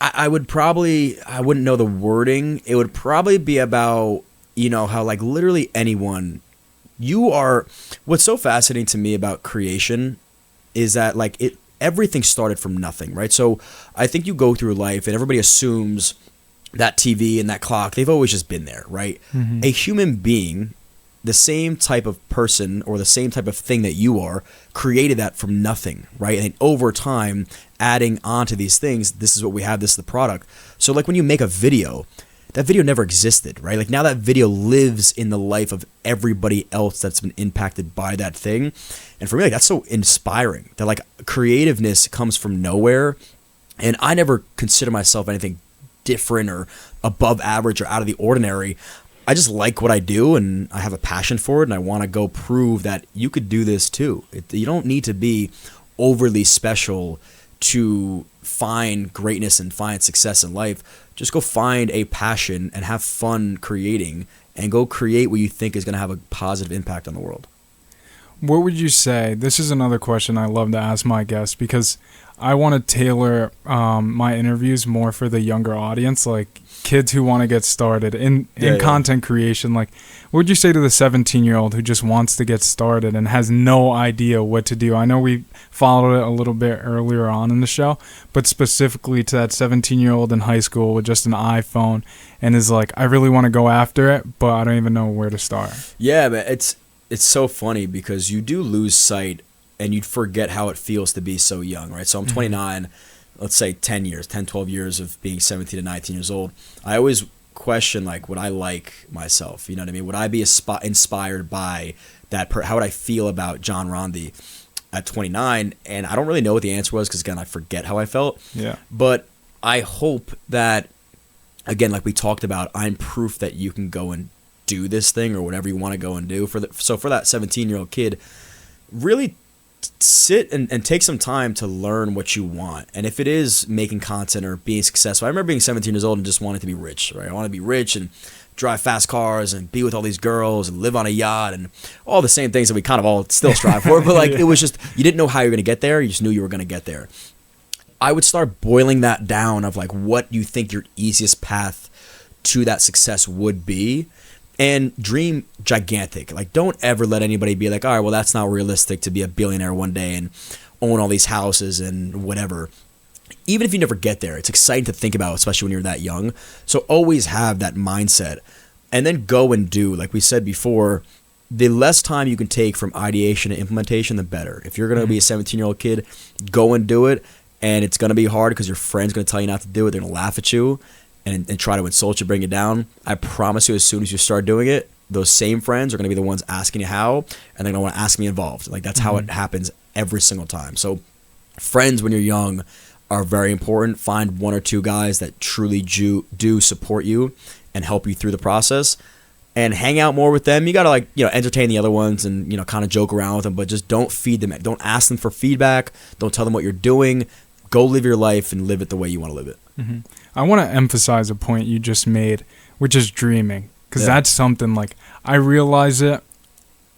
I wouldn't know the wording. It would probably be about, you know, how like literally anyone, what's so fascinating to me about creation is that like everything started from nothing, right? So I think you go through life and everybody assumes that TV and that clock, they've always just been there, right? Mm-hmm. A human being, the same type of person or the same type of thing that you are, created that from nothing, right? And over time, adding on to these things, this is what we have, this is the product. So like when you make a video, that video never existed, right? Like now that video lives in the life of everybody else that's been impacted by that thing. And for me, like, that's so inspiring that like creativeness comes from nowhere. And I never consider myself anything different or above average or out of the ordinary. I just like what I do and I have a passion for it, and I want to go prove that you could do this too. You don't need to be overly special to find greatness and find success in life. Just go find a passion and have fun creating, and go create what you think is going to have a positive impact on the world. What would you say? This is another question I love to ask my guests, because I want to tailor my interviews more for the younger audience, like kids who want to get started in content creation. Like, what would you say to the 17-year-old who just wants to get started and has no idea what to do? I know we followed it a little bit earlier on in the show, but specifically to that 17-year-old in high school with just an iPhone and is like, I really want to go after it, but I don't even know where to start. Yeah, but it's so funny because you do lose sight and you'd forget how it feels to be so young, right? So I'm 29, let's say 12 years of being 17 to 19 years old. I always question, like, would I like myself? You know what I mean? Would I be inspired by that? How would I feel about John Rondi at 29? And I don't really know what the answer was because, again, I forget how I felt. Yeah. But I hope that, again, like we talked about, I'm proof that you can go and do this thing or whatever you want to go and do. So for that 17-year-old kid, really sit and take some time to learn what you want. And if it is making content or being successful, I remember being 17 years old and just wanting to be rich, right? I want to be rich and drive fast cars and be with all these girls and live on a yacht and all the same things that we kind of all still strive for. But like, It was just, you didn't know how you were going to get there. You just knew you were going to get there. I would start boiling that down of like what you think your easiest path to that success would be. And dream gigantic. Like, don't ever let anybody be like, all right, well, that's not realistic to be a billionaire one day and own all these houses and whatever. Even if you never get there, it's exciting to think about, especially when you're that young. So always have that mindset and then go and do. Like we said before, the less time you can take from ideation to implementation, the better. If you're going to be a 17-year-old kid, go and do it. And it's going to be hard because your friend's going to tell you not to do it. They're going to laugh at you and try to insult you, bring you down. I promise you, as soon as you start doing it, those same friends are going to be the ones asking you how, and they're going to want to ask me involved. Like that's how it happens every single time. So friends when you're young are very important. Find one or two guys that truly do support you and help you through the process, and hang out more with them. You got to like, entertain the other ones and, kind of joke around with them, but just don't feed them. Don't ask them for feedback. Don't tell them what you're doing. Go live your life and live it the way you want to live it. Mm-hmm. I want to emphasize a point you just made, which is dreaming. Because that's something like I realize it,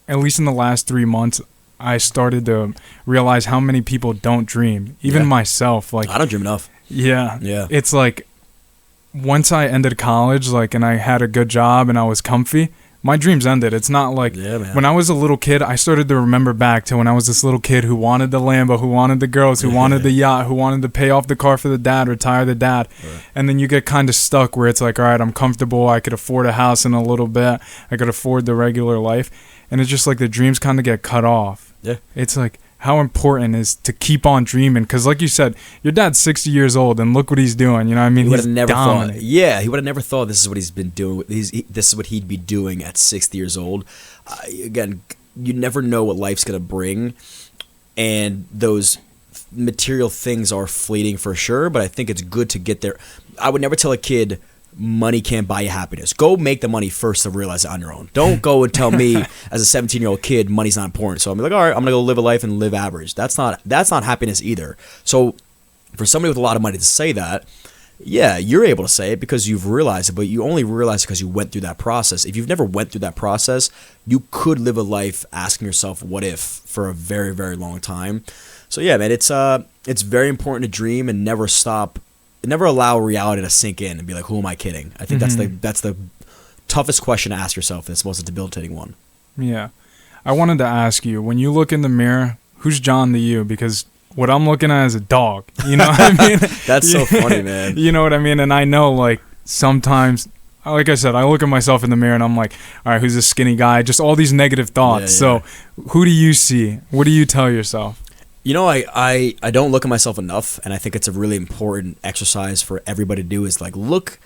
at least in the last 3 months, I started to realize how many people don't dream. Even myself. Like I don't dream enough. Yeah. It's like once I ended college, like, and I had a good job and I was comfy, my dreams ended. It's not like when I was a little kid, I started to remember back to when I was this little kid who wanted the Lambo, who wanted the girls, who wanted the yacht, who wanted to pay off the car for the dad, retire the dad. Right. And then you get kind of stuck where it's like, all right, I'm comfortable. I could afford a house in a little bit. I could afford the regular life. And it's just like the dreams kind of get cut off. Yeah. It's like how important is to keep on dreaming. Because like you said, your dad's 60 years old and look what he's doing. You know what I mean? He would have never thought. Yeah, he would have never thought this is what he's been doing. This is what he'd be doing at 60 years old. Again, you never know what life's going to bring. And those material things are fleeting for sure. But I think it's good to get there. I would never tell a kid, money can't buy you happiness. Go make the money first to realize it on your own. Don't go and tell me as a 17-year-old kid money's not important. So I'm like, all right, I'm gonna go live a life and live average. That's not happiness either. So for somebody with a lot of money to say that, yeah, you're able to say it because you've realized it, but you only realize it because you went through that process. If you've never went through that process, you could live a life asking yourself what if for a very, very long time. So yeah, man, it's very important to dream and never stop. Never allow reality to sink in and be like, who am I kidding? I think that's the toughest question to ask yourself, and it's the most debilitating one. Yeah. I wanted to ask you, when you look in the mirror, who's John to you? Because what I'm looking at is a dog. You know what I mean? That's so funny, man. You know what I mean? And I know, like, sometimes, like I said, I look at myself in the mirror and I'm like, all right, who's this skinny guy? Just all these negative thoughts. Yeah. So who do you see? What do you tell yourself? I don't look at myself enough, and I think it's a really important exercise for everybody to do is like look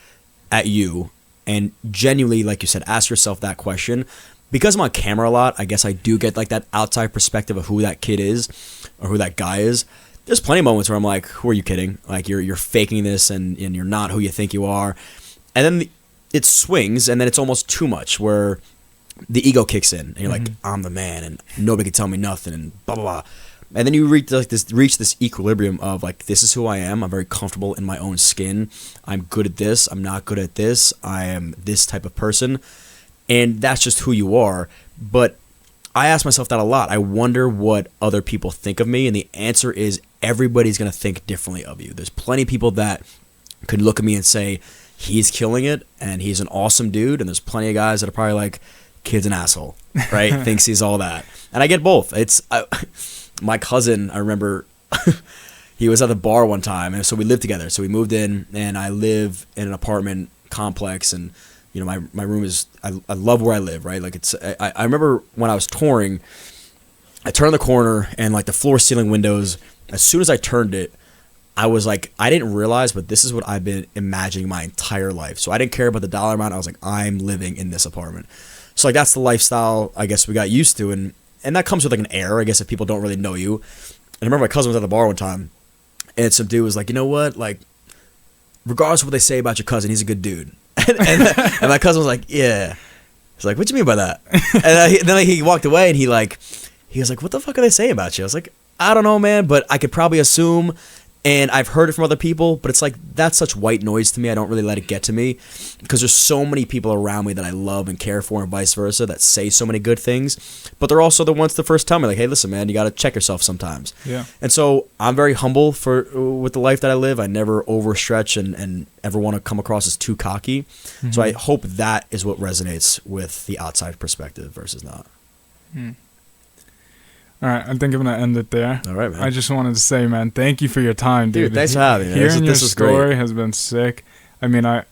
at you and genuinely, like you said, ask yourself that question. Because I'm on camera a lot, I guess I do get like that outside perspective of who that kid is or who that guy is. There's plenty of moments where I'm like, who are you kidding? Like you're faking this and you're not who you think you are. And then it swings, and then it's almost too much where the ego kicks in and you're like, I'm the man and nobody can tell me nothing and blah, blah, blah. And then you reach this equilibrium of like, this is who I am. I'm very comfortable in my own skin. I'm good at this. I'm not good at this. I am this type of person. And that's just who you are. But I ask myself that a lot. I wonder what other people think of me. And the answer is everybody's going to think differently of you. There's plenty of people that could look at me and say, he's killing it and he's an awesome dude. And there's plenty of guys that are probably like, kid's an asshole, right? Thinks he's all that. And I get both. My cousin, I remember he was at the bar one time, and so we lived together. So we moved in, and I live in an apartment complex, and my room is I love where I live, right? Like I remember when I was touring, I turned the corner and like the floor ceiling windows. As soon as I turned it, I was like, I didn't realize, but this is what I've been imagining my entire life. So I didn't care about the dollar amount. I was like, I'm living in this apartment. So like that's the lifestyle I guess we got used to, and that comes with like an air, I guess, if people don't really know you. And I remember my cousin was at the bar one time, and some dude was like, you know what? Like, regardless of what they say about your cousin, he's a good dude. and my cousin was like, yeah. He's like, what do you mean by that? And then he walked away, and he was like, what the fuck are they saying about you? I was like, I don't know, man, but I could probably assume. And I've heard it from other people, but it's like, that's such white noise to me. I don't really let it get to me because there's so many people around me that I love and care for and vice versa that say so many good things, but they're also the ones to first tell me like, hey, listen, man, you got to check yourself sometimes. Yeah. And so I'm very humble with the life that I live. I never overstretch and ever want to come across as too cocky. So I hope that is what resonates with the outside perspective versus not. All right, I think I'm going to end it there. All right, man. I just wanted to say, man, thank you for your time, dude. Dude, thanks for having me. Hearing your story has been sick. I mean, I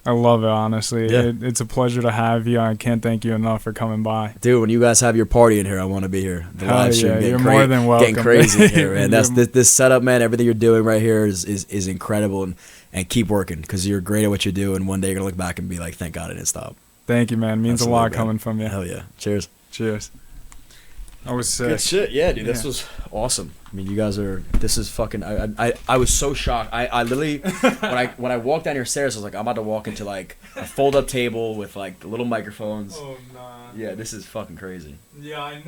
love it, honestly. Yeah. It's a pleasure to have you. I can't thank you enough for coming by. Dude, when you guys have your party in here, I want to be here. The live stream you're more than welcome. Getting crazy here, man. This setup, man, everything you're doing right here is incredible. And keep working because you're great at what you do. And one day you're going to look back and be like, thank God I didn't stop. Thank you, man. Means Absolutely, a lot man. coming from you. Hell yeah. Cheers. Cheers. I was sick. Good shit. Yeah, dude. This was awesome. I mean, you guys are. This is fucking. I was so shocked. I literally when I walked down your stairs, I was like, I'm about to walk into like a fold up table with like the little microphones. Oh nah. Yeah, this is fucking crazy. Yeah,